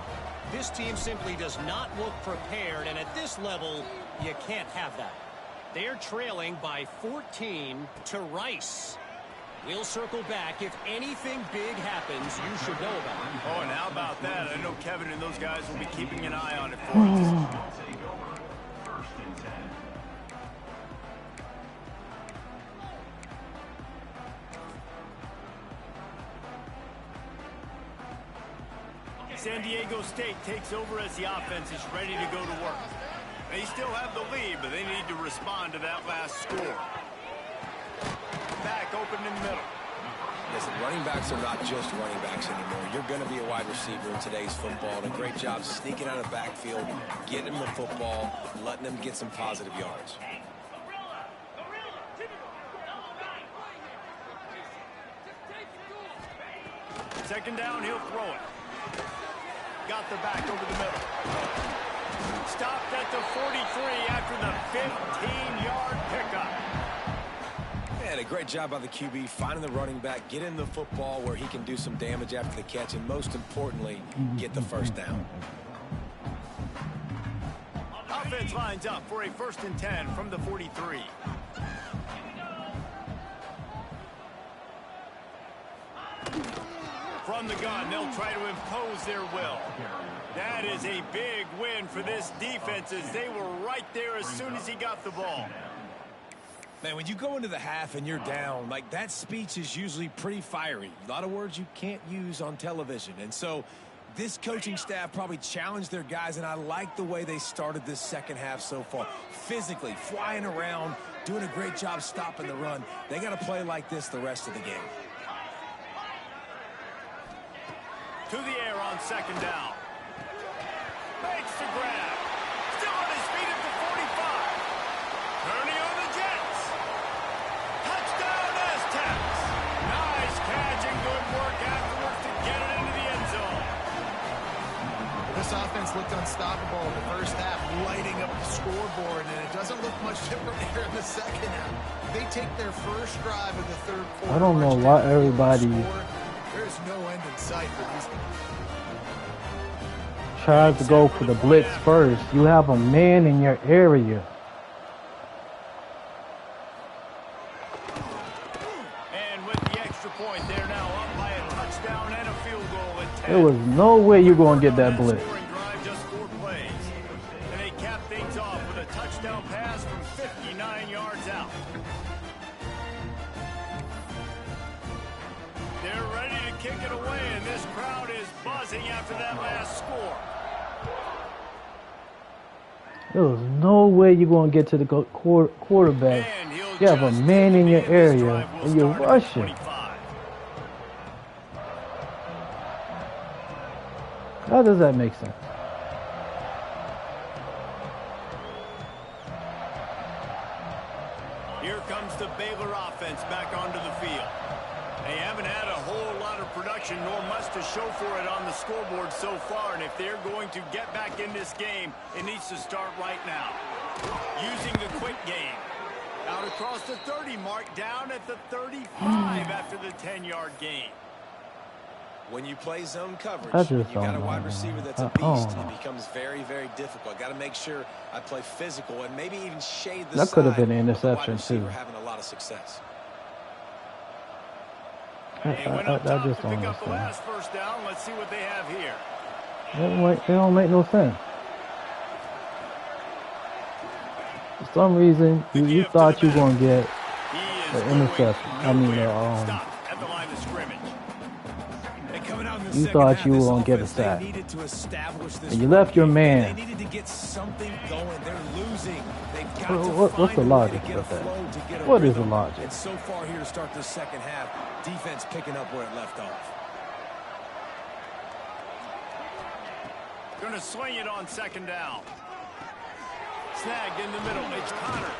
This team simply does not look prepared, and at this level, you can't have that. They're trailing by 14 to Rice. We'll circle back. If anything big happens, you should know about it. Oh, and how about that? I know Kevin and those guys will be keeping an eye on it for us. San Diego State takes over as the offense is ready to go to work. They still have the lead, but they need to respond to that last score. Back open in the middle. Listen, running backs are not just running backs anymore. You're going to be a wide receiver in today's football. And a great job sneaking out of the backfield, getting them the football, letting them get some positive yards. Second down, he'll throw it. Got the back over the middle. Stopped at the 43 after the 15-yard pickup. And a great job by the QB finding the running back, getting the football where he can do some damage after the catch, and most importantly, get the first down. Offense lines up for a 1st and 10 from the 43. From the gun, they'll try to impose their will. That is a big win for this defense as they were right there as soon as he got the ball. Man, when you go into the half and you're down, like that speech is usually pretty fiery. A lot of words you can't use on television. And so this coaching staff probably challenged their guys, and I like the way they started this second half so far. Physically, flying around, doing a great job stopping the run. They got to play like this the rest of the game. To the air on second down. Makes the grab. Still on his feet at the 45. Turning on the Jets. Touchdown Aztecs. Nice catch and good work afterwards to get it into the end zone. This offense looked unstoppable in the first half, lighting up the scoreboard, and it doesn't look much different here in the second half. They take their first drive of the third quarter. I don't know why everybody There's no end in sight for these guys. tries to go for the blitz first. You have a man in your area. And with the extra point, they're now up by a touchdown and a field goal at 10. There was no way you're going to get that blitz. Scoring drive, just 4 plays. And they cap things off with a touchdown pass from 59 yards out. They're ready to kick it away, and this crowd is buzzing after that last score. There was no way you're going to get to the quarterback And he'll You have a man in your area and you're rushing. How does that make sense? Here comes the Baylor offense back onto the field. They haven't had a whole lot of production nor much to show for it on the scoreboard so far, and if they're going to get back in this game, it needs to start right now. Using the quick game. Out across the 30 mark, down at the 35 after the 10-yard gain. When you play zone coverage, you got a wide receiver that's a beast, it becomes very, very difficult. Got to make sure I play physical and maybe even shade the that side. Could have been an Interception interception too. Having a lot of success. I just don't pick up the understand. last first down. Let's see what they have here. They don't make no sense. For some reason, you thought you were going to get an interception. I mean, you thought you were going to get a sack. And you left your man. They needed to get something going. They're losing. What's the logic with that? What is the logic? And so far here to start the second half, defense picking up where it left off. Going to swing it on second down. Snagged in the middle. It's Connors.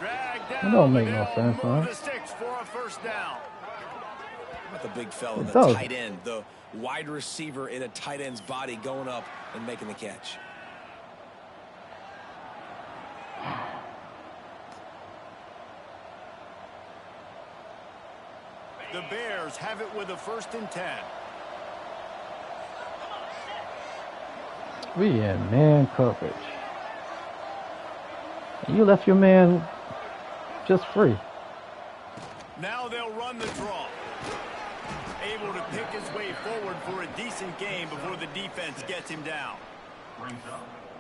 Dragged down. It don't make no sense, huh? The sticks for a first down. About the big fella, the tight end, the wide receiver in a tight end's body going up and making the catch. The Bears have it with a 1st and 10. We had man coverage. You left your man just free. Now they'll run the draw. Able to pick his way forward for a decent game before the defense gets him down.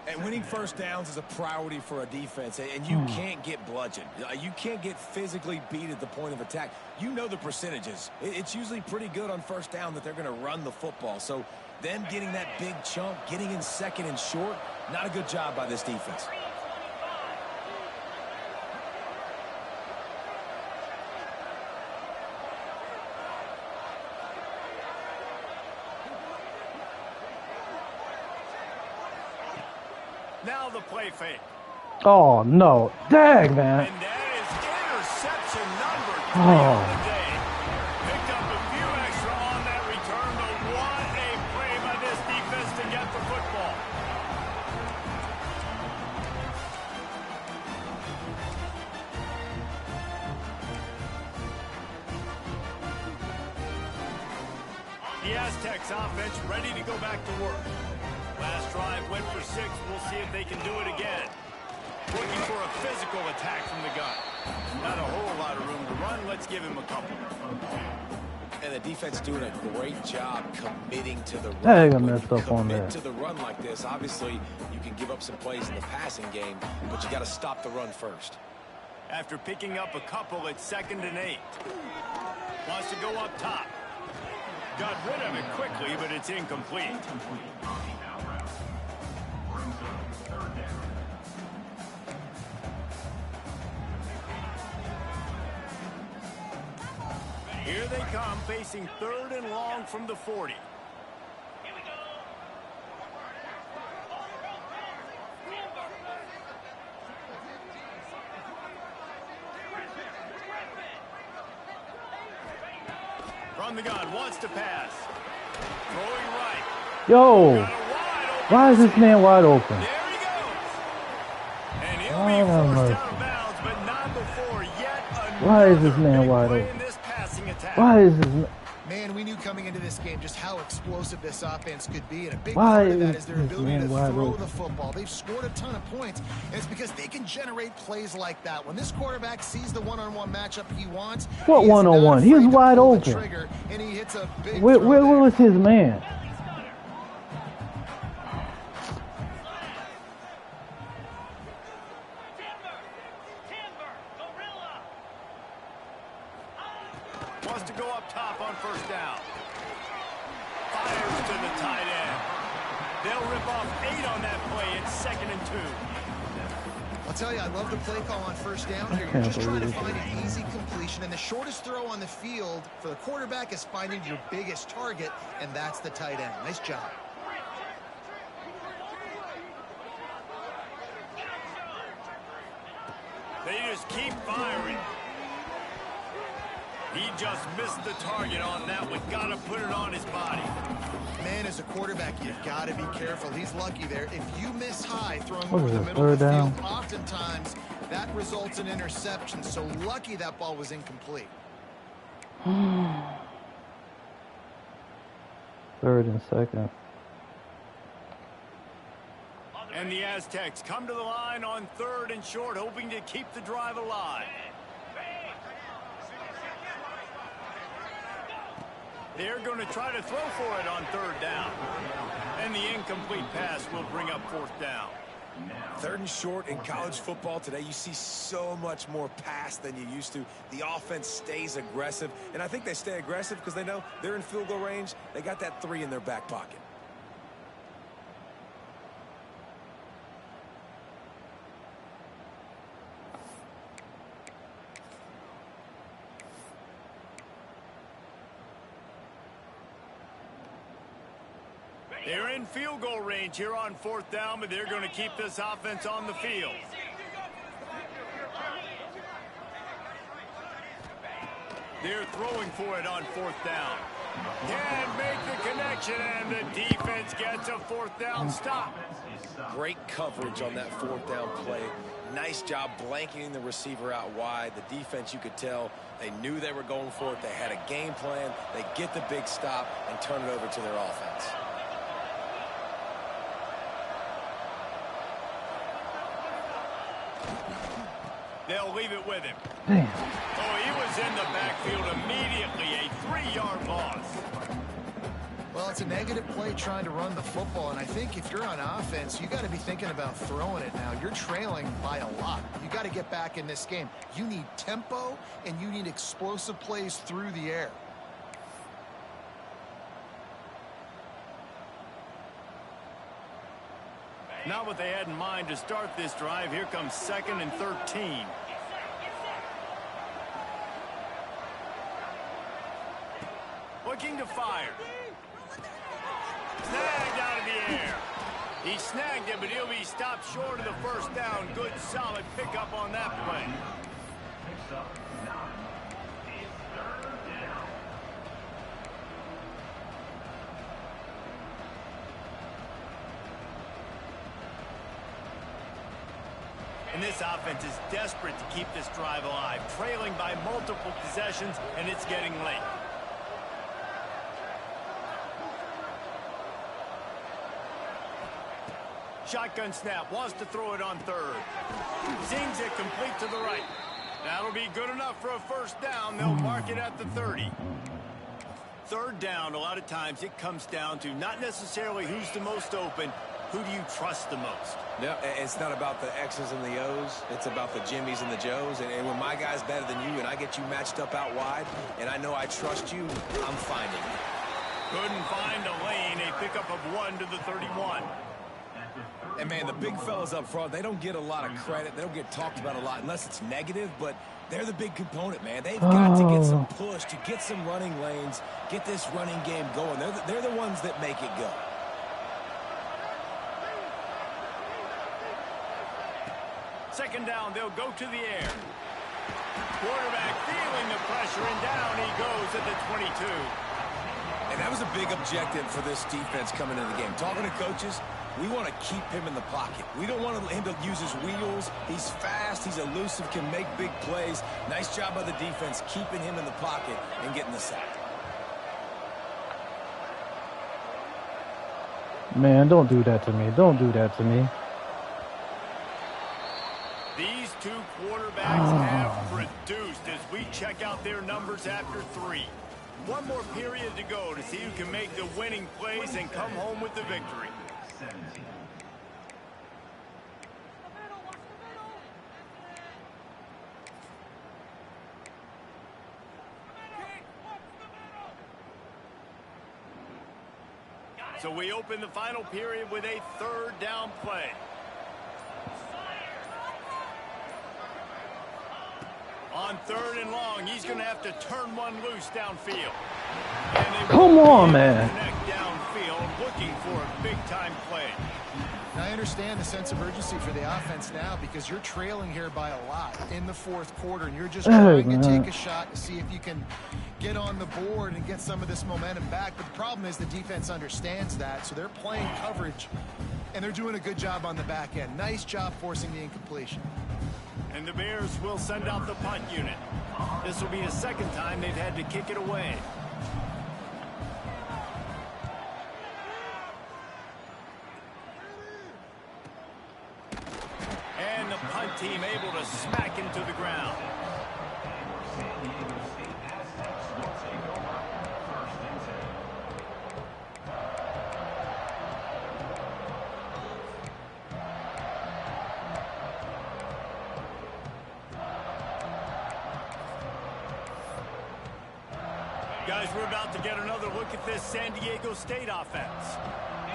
And winning first downs is a priority for a defense, and you can't get bludgeoned. You can't get physically beat at the point of attack. You know the percentages. It's usually pretty good on first down that they're going to run the football. So them getting that big chunk, getting in second and short, not a good job by this defense. Now the play fake. Oh, no. Dang, man. And that is interception number 3 on the day. Picked up a few extra on that return, but what a play by this defense to get the football. The Aztecs offense ready to go back to work. Last drive went for 6. We'll see if they can do it again. Looking for a physical attack from the gun. Not a whole lot of room to run. Let's give him a couple. And the defense doing a great job committing to the run. Dang, I messed up on Commit that. to the run like this. Obviously, you can give up some plays in the passing game, but you got to stop the run first. After picking up a couple, it's 2nd and 8. Wants to go up top. Got rid of it quickly, but it's incomplete. Here they come, facing 3rd and long from the 40. From the gun, wants to pass. Throwing right. Yo, why is this man wide open? There he goes. And he'll be forced out of bounds, but not before yet another. Why is this man wide play open? in this passing attack. Why is this Man, we knew coming into this game just how explosive this offense could be, and a big Why part of that is is their this ability man to wide throw open? the football. They've scored a ton of points, and it's because they can generate plays like that. When this quarterback sees the one-on-one matchup he wants, What he is not one-on-one? He was afraid to wide pull the open. trigger, and he hits a big where throw there. was his man? Wants to go up top on 1st down. Fires to the tight end. They'll rip off 8 on that play. It's 2nd and 2. I'll tell you, I love the play call on first down here. You're just trying to find an easy completion, and the shortest throw on the field for the quarterback is finding your biggest target, and that's the tight end. Nice job. They just keep firing. He just missed the target on that one. Got to put it on his body. Man, as a quarterback, you've got to be careful. He's lucky there. If you miss high throwing What over is the it, middle of the third down? field, oftentimes that results in interception. So lucky that ball was incomplete. 3rd and 2nd. And the Aztecs come to the line on 3rd and short, hoping to keep the drive alive. They're going to try to throw for it on 3rd down. And the incomplete pass will bring up 4th down. 3rd and short in college football today, you see so much more pass than you used to. The offense stays aggressive, and I think they stay aggressive because they know they're in field goal range. They got that 3 in their back pocket. They're in field goal range here on 4th down, but they're going to keep this offense on the field. They're throwing for it on 4th down. Can't make the connection, and the defense gets a 4th down stop. Great coverage on that 4th down play. Nice job blanketing the receiver out wide. The defense, you could tell, they knew they were going for it. They had a game plan. They get the big stop and turn it over to their offense. They'll leave it with him. Damn. Oh, he was in the backfield immediately. A 3-yard loss. Well, it's a negative play trying to run the football, and I think if you're on offense, you got to be thinking about throwing it now. You're trailing by a lot. You got to get back in this game. You need tempo, and you need explosive plays through the air. Not what they had in mind to start this drive. Here comes 2nd and 13. Looking to fire. Snagged out of the air. He snagged it, but he'll be stopped short of the 1st down. Good, solid pickup on that play. And this offense is desperate to keep this drive alive, trailing by multiple possessions, and it's getting late. Shotgun snap, wants to throw it on 3rd. Zings it complete to the right. That'll be good enough for a 1st down. They'll mark it at the 30. 3rd down, a lot of times it comes down to not necessarily who's the most open, who do you trust the most? No, it's not about the X's and the O's. It's about the Jimmies and the Joes. And when my guy's better than you and I get you matched up out wide and I know I trust you, I'm finding you. Couldn't find a lane. A pickup of 1 to the 31. And, man, the big fellas up front, they don't get a lot of credit. They don't get talked about a lot unless it's negative, but they're the big component, man. They've got to get some push, to get some running lanes, get this running game going. They're the ones that make it go. Second down, they'll go to the air. Quarterback feeling the pressure, and down he goes at the 22. And that was a big objective for this defense coming into the game. Talking to coaches, we want to keep him in the pocket. We don't want him to use his wheels. He's fast, he's elusive, can make big plays. Nice job by the defense keeping him in the pocket and getting the sack. Man, don't do that to me. Don't do that to me. These two quarterbacks have produced as we check out their numbers after 3. One more period to go to see who can make the winning plays and come home with the victory. So we open the final period with a 3rd down play. On 3rd and long, he's going to have to turn one loose downfield. Come on, man. Downfield, looking for a big-time play. Now, I understand the sense of urgency for the offense now because you're trailing here by a lot in the 4th quarter, and you're just trying to take a shot to see if you can get on the board and get some of this momentum back. But the problem is the defense understands that, so they're playing coverage, and they're doing a good job on the back end. Nice job forcing the incompletion. And the Bears will send out the punt unit. This will be the 2nd time they've had to kick it away. And the punt team able to smack him to the ground. Guys, we're about to get another look at this San Diego State offense.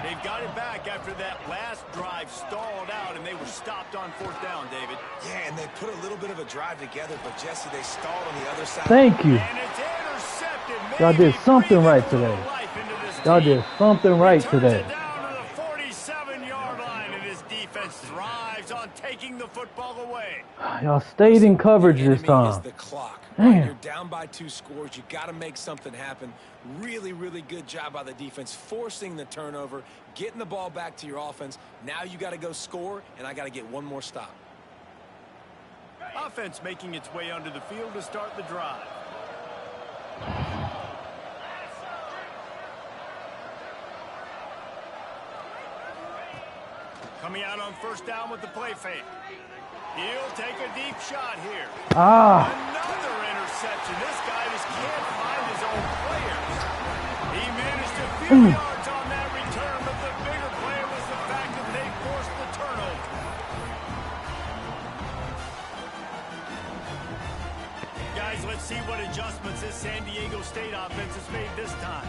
They've got it back after that last drive stalled out, and they were stopped on 4th down, David. Yeah, and they put a little bit of a drive together, but Jesse, they stalled on the other side. Thank you. And it's intercepted. Y'all did something right today. Y'all did something right today. Down to the 47-yard line, and his defense thrives on taking the football away. Y'all stayed in coverage this time. The clock. Man. You're down by 2 scores. You got to make something happen. Really, really good job by the defense, forcing the turnover, getting the ball back to your offense. Now you got to go score, and I got to get one more stop. Offense making its way onto the field to start the drive. Coming out on 1st down with the play fake. He'll take a deep shot here. Another interception. This guy just can't find his own players. He managed a few yards on that return, but the bigger play was the fact that they forced the turnover. Guys, let's see what adjustments this San Diego State offense has made this time.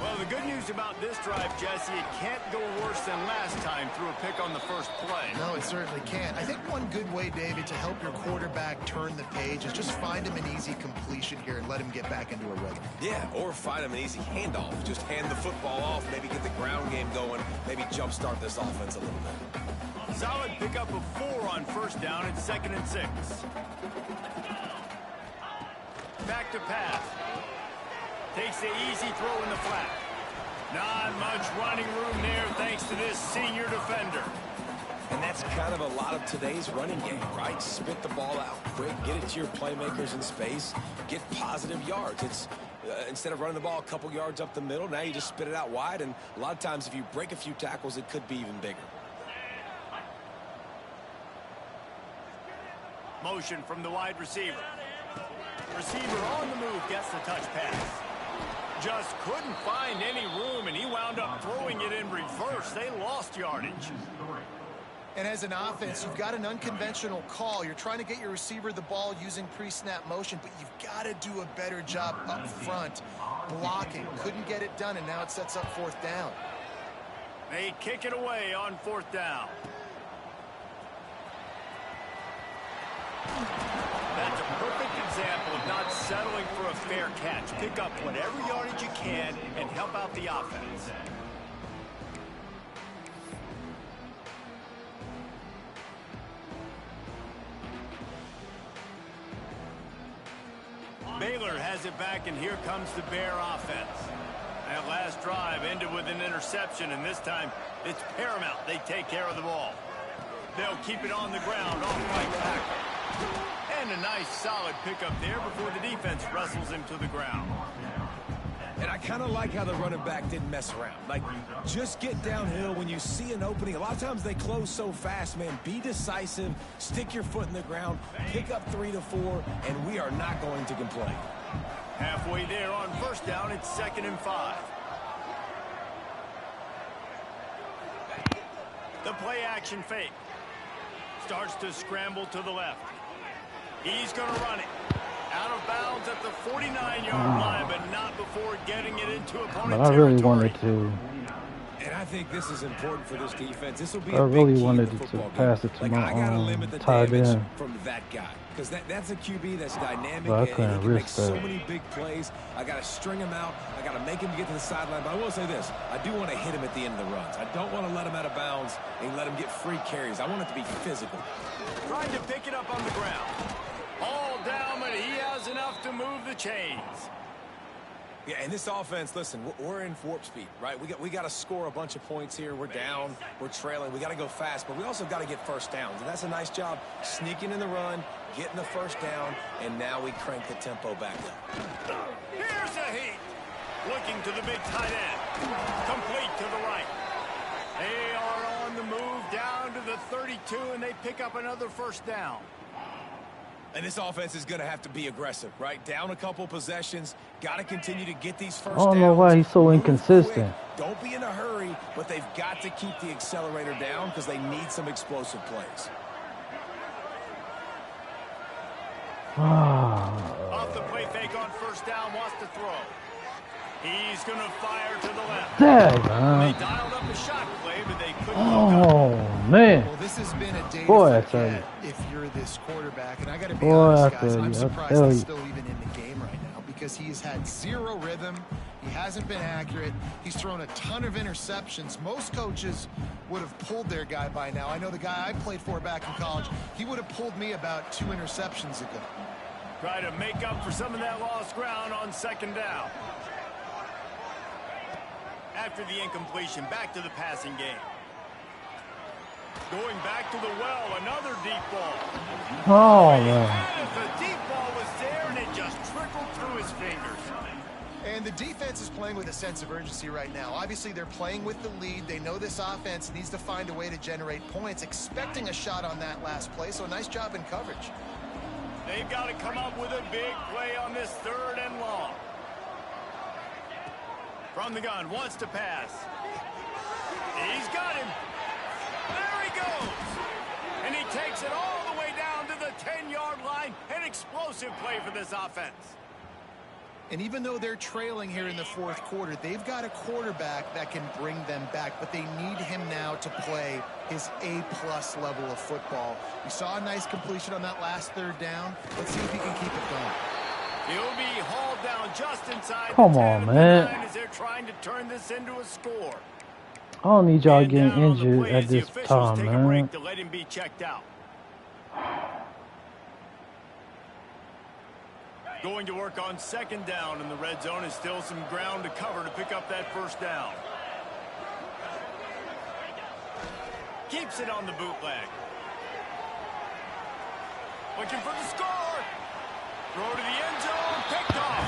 Well, the good news about this drive, Jesse, it can't go worse than last time through a pick on the 1st play. No, it certainly can't. I think one good way, David, to help your quarterback turn the page is just find him an easy completion here and let him get back into a rhythm. Yeah, or find him an easy handoff. Just hand the football off, maybe get the ground game going, maybe jumpstart this offense a little bit. Solid pickup of 4 on 1st down and 2nd and 6. Back to pass. Takes the easy throw in the flat. Not much running room there thanks to this senior defender. And that's kind of a lot of today's running game, right? Spit the ball out quick, get it to your playmakers in space, get positive yards. It's instead of running the ball a couple yards up the middle, now you just spit it out wide, and a lot of times if you break a few tackles, it could be even bigger. Motion from the wide receiver. Receiver on the move gets the touch pass. Just couldn't find any room, and he wound up throwing it in reverse. They lost yardage. And as an offense, you've got an unconventional call. You're trying to get your receiver the ball using pre-snap motion, but you've got to do a better job up front blocking. Couldn't get it done, and now it sets up 4th down. They kick it away on 4th down. That's a perfect example of not settling for a fair catch. Pick up whatever yardage you can and help out the offense. Baylor has it back, and here comes the Bear offense. That last drive ended with an interception, and this time it's paramount they take care of the ball. They'll keep it on the ground off right tackle. And a nice solid pickup there before the defense wrestles him to the ground. And I kind of like how the running back didn't mess around. Like, just get downhill when you see an opening. A lot of times they close so fast, man. Be decisive, stick your foot in the ground, pick up 3 to 4, and we are not going to complain. Halfway there on 1st down, it's 2nd and 5. The play action fake. Starts to scramble to the left. He's going to run it. Out of bounds at the 49-yard line, but not before getting it into opponent territory. But I really wanted to And I think this is important for this defense. This will be I really wanted to pass it to my tight end from that guy, because that's a QB that's dynamic, but I and he couldn't can make risk so that. many big plays. I got to string him out. I got to make him get to the sideline. But I will say this: I do want to hit him at the end of the runs. I don't want to let him out of bounds and let him get free carries. I want it to be physical. Trying to pick it up on the ground. All down, but he has enough to move the chains. Yeah, and this offense, listen, we're in warp speed, right? We got to score a bunch of points here. We're down, we're trailing. We got to go fast, but we also got to get first downs. And that's a nice job sneaking in the run, getting the first down, and now we crank the tempo back up. Here's a heat. Looking to the big tight end. Complete to the right. They are on the move down to the 32, and they pick up another first down. And this offense is going to have to be aggressive, right? Down a couple possessions. Got to continue to get these first downs. I don't know why he's so inconsistent. Don't be in a hurry, but they've got to keep the accelerator down because they need some explosive plays. Off the play fake on first down, wants to throw. He's going to fire to the left. Dang, They dialed up a shot play, but they couldn't. Oh, man. Well, this has been a day Boy, to I tell forget you. if you're this quarterback. And I got to be Boy, honest, I guys, tell I'm you, I surprised tell he's you. still even in the game right now because he has had zero rhythm. He hasn't been accurate. He's thrown a ton of interceptions. Most coaches would have pulled their guy by now. I know the guy I played for back in college, he would have pulled me about 2 interceptions ago. Try to make up for some of that lost ground on second down. After the incompletion, back to the passing game. Going back to the well, another deep ball. Oh, man. The deep ball was there, and it just trickled through his fingers. And the defense is playing with a sense of urgency right now. Obviously, they're playing with the lead. They know this offense needs to find a way to generate points, expecting a shot on that last play, so nice job in coverage. They've got to come up with a big play on this 3rd and long. From the gun, wants to pass. He's got him. There he goes. And he takes it all the way down to the 10-yard line. An explosive play for this offense. And even though they're trailing here in the 4th quarter, they've got a quarterback that can bring them back, but they need him now to play his A-plus level of football. We saw a nice completion on that last 3rd down. Let's see if he can keep it going. He'll be hauled down just inside. Come on, man. As they're trying to turn this into a score. I don't need y'all And getting down on the injured play at as the this officials time, take a man. break to let him be checked out. Going to work on second down in the red zone, is still some ground to cover to pick up that first down. Keeps it on the bootleg. Looking for the score. Throw to the end zone, picked off.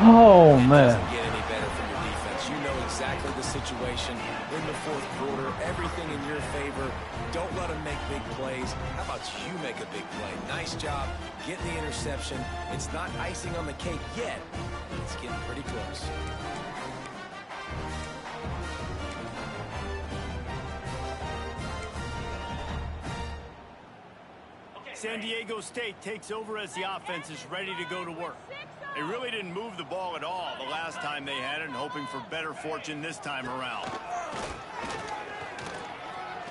Oh, It man. doesn't get any better from your defense. You know exactly the situation in the 4th quarter. Everything in your favor. Don't let them make big plays. How about you make a big play? Nice job getting the interception. It's not icing on the cake yet, but it's getting pretty close. San Diego State takes over as the offense is ready to go to work. They really didn't move the ball at all the last time they had it, and hoping for better fortune this time around.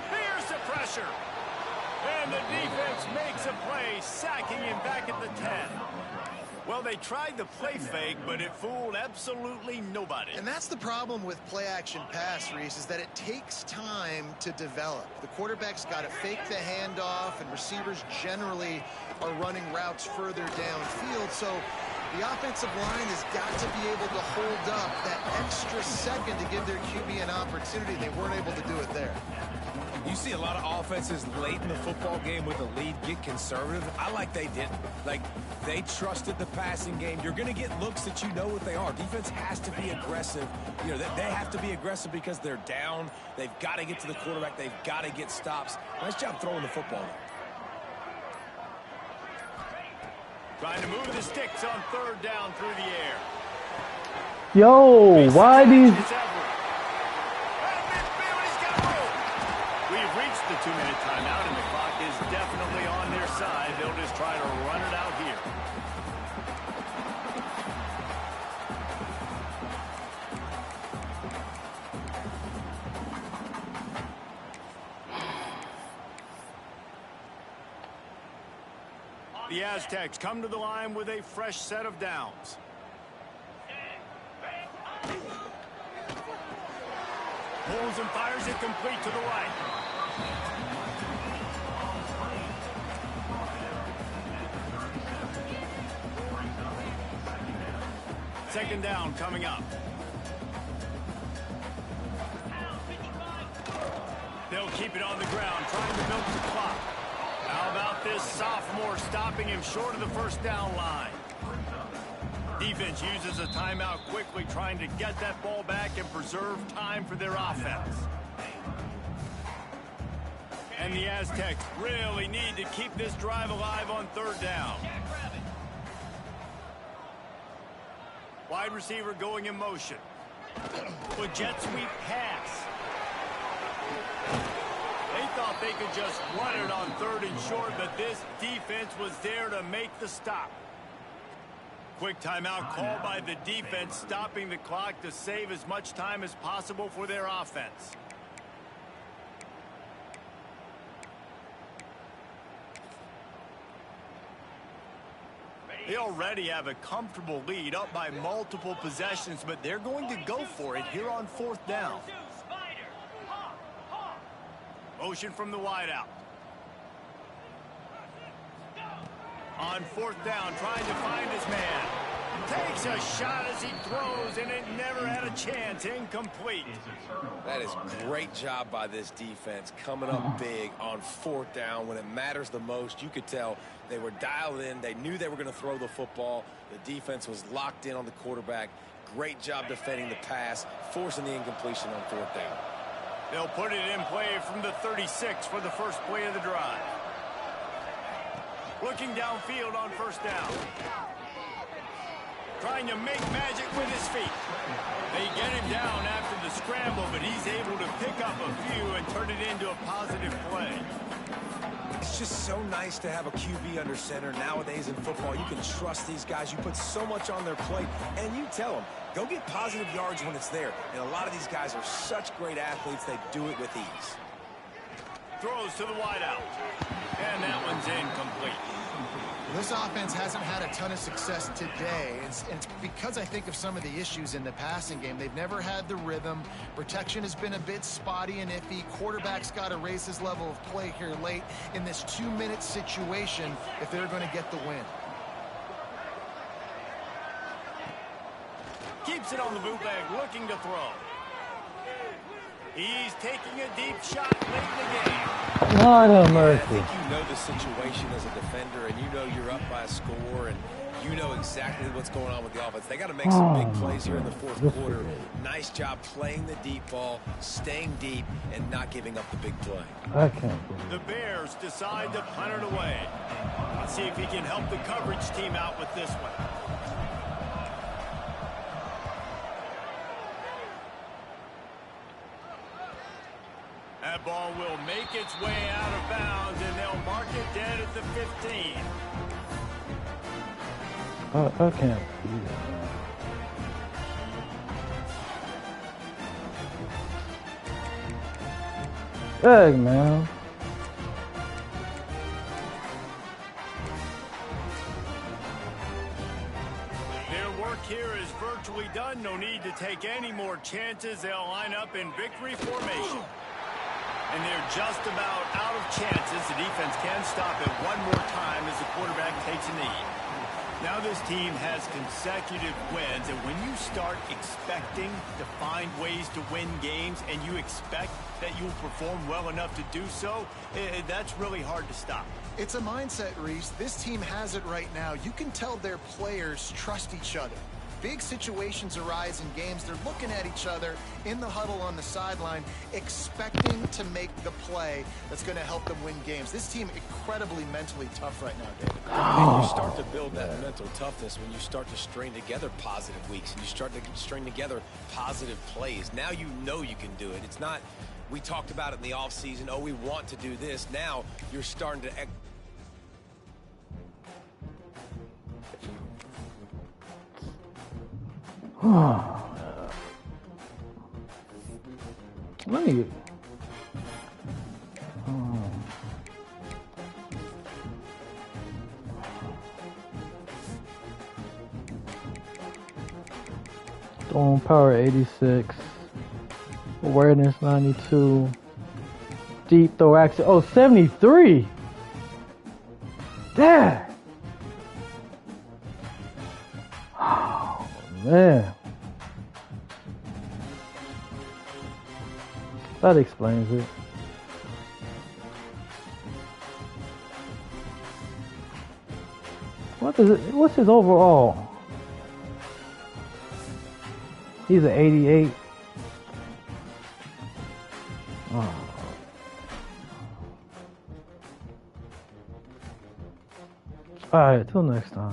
Here's the pressure. And the defense makes a play, sacking him back at the 10. Well, they tried the play fake, but it fooled absolutely nobody. And that's the problem with play-action pass, Reese, is that it takes time to develop. The quarterback's got to fake the handoff, and receivers generally are running routes further downfield. So the offensive line has got to be able to hold up that extra second to give their QB an opportunity. They weren't able to do it there. You see a lot of offenses late in the football game with a lead get conservative. I like they didn't. Like, they trusted the passing game. You're going to get looks that you know what they are. Defense has to be aggressive. You know, they have to be aggressive because they're down. They've got to get to the quarterback. They've got to get stops. Nice job throwing the football. Trying to move the sticks on 3rd down through the air. Yo, why these... We've reached the 2-minute timeout, and the clock is definitely on their side. They'll just try to run it out here. The Aztecs come to the line with a fresh set of downs. Pulls and fires it complete to the right. Second down coming up. They'll keep it on the ground, trying to milk the clock. How about this sophomore stopping him short of the first down line? Defense uses a timeout quickly, trying to get that ball back and preserve time for their offense. And the Aztecs really need to keep this drive alive on third down. Wide receiver going in motion. With jet sweep pass. They thought they could just run it on third and short, but this defense was there to make the stop. Quick timeout called by the defense, stopping the clock to save as much time as possible for their offense. They already have a comfortable lead, up by multiple possessions, but they're going to go for it here on fourth down. Motion from the wideout. On fourth down, trying to find his man. Takes a shot as he throws, and it never had a chance. Incomplete. That is great job by this defense, coming up big on fourth down when it matters the most. You could tell they were dialed in. They knew they were going to throw the football. The defense was locked in on the quarterback. Great job defending the pass, forcing the incompletion on fourth down. They'll put it in play from the 36 for the first play of the drive. Looking downfield on first down. Trying to make magic with his feet. They get him down after the scramble, but he's able to pick up a few and turn it into a positive play. It's just so nice to have a QB under center. Nowadays in football, you can trust these guys. You put so much on their plate, and you tell them, go get positive yards when it's there. And a lot of these guys are such great athletes, they do it with ease. Throws to the wideout. And that one's incomplete. This offense hasn't had a ton of success today. It's because I think of some of the issues in the passing game. They've never had the rhythm. Protection has been a bit spotty and iffy. Quarterback's got to raise his level of play here late in this 2-minute situation if they're going to get the win. Keeps it on the bootleg, looking to throw. He's taking a deep shot late in the game. Lord have mercy. I think you know the situation as a defender, and you know you're up by a score, and you know exactly what's going on with the offense. They got to make some big plays here in the fourth quarter. Nice job playing the deep ball, staying deep, and not giving up the big play. I can't believe it. The Bears decide to punt it away. Let's see if he can help the coverage team out with this one. That ball will make its way out of bounds, and they'll mark it dead at the 15. I can't believe that. Hey, man. Their work here is virtually done. No need to take any more chances. They'll line up in victory formation. And they're just about out of chances. The defense can stop it one more time as the quarterback takes a knee. Now this team has consecutive wins, and when you start expecting to find ways to win games and you expect that you'll perform well enough to do so, that's really hard to stop. It's a mindset, Reese. This team has it right now. You can tell their players trust each other. Big situations arise in games. They're looking at each other in the huddle on the sideline, expecting to make the play that's going to help them win games. This team incredibly mentally tough right now, David. And you start to build that mental toughness when you start to string together positive weeks and you start to string together positive plays. Now you know you can do it. It's not, we talked about it in the offseason, oh, we want to do this. Now you're starting to... Let me. Storm power 86. Awareness 92. Deep throw action. Oh, 73. Damn. Oh, man. That explains it. What is it? What's his overall? He's an 88. Oh. All right, till next time.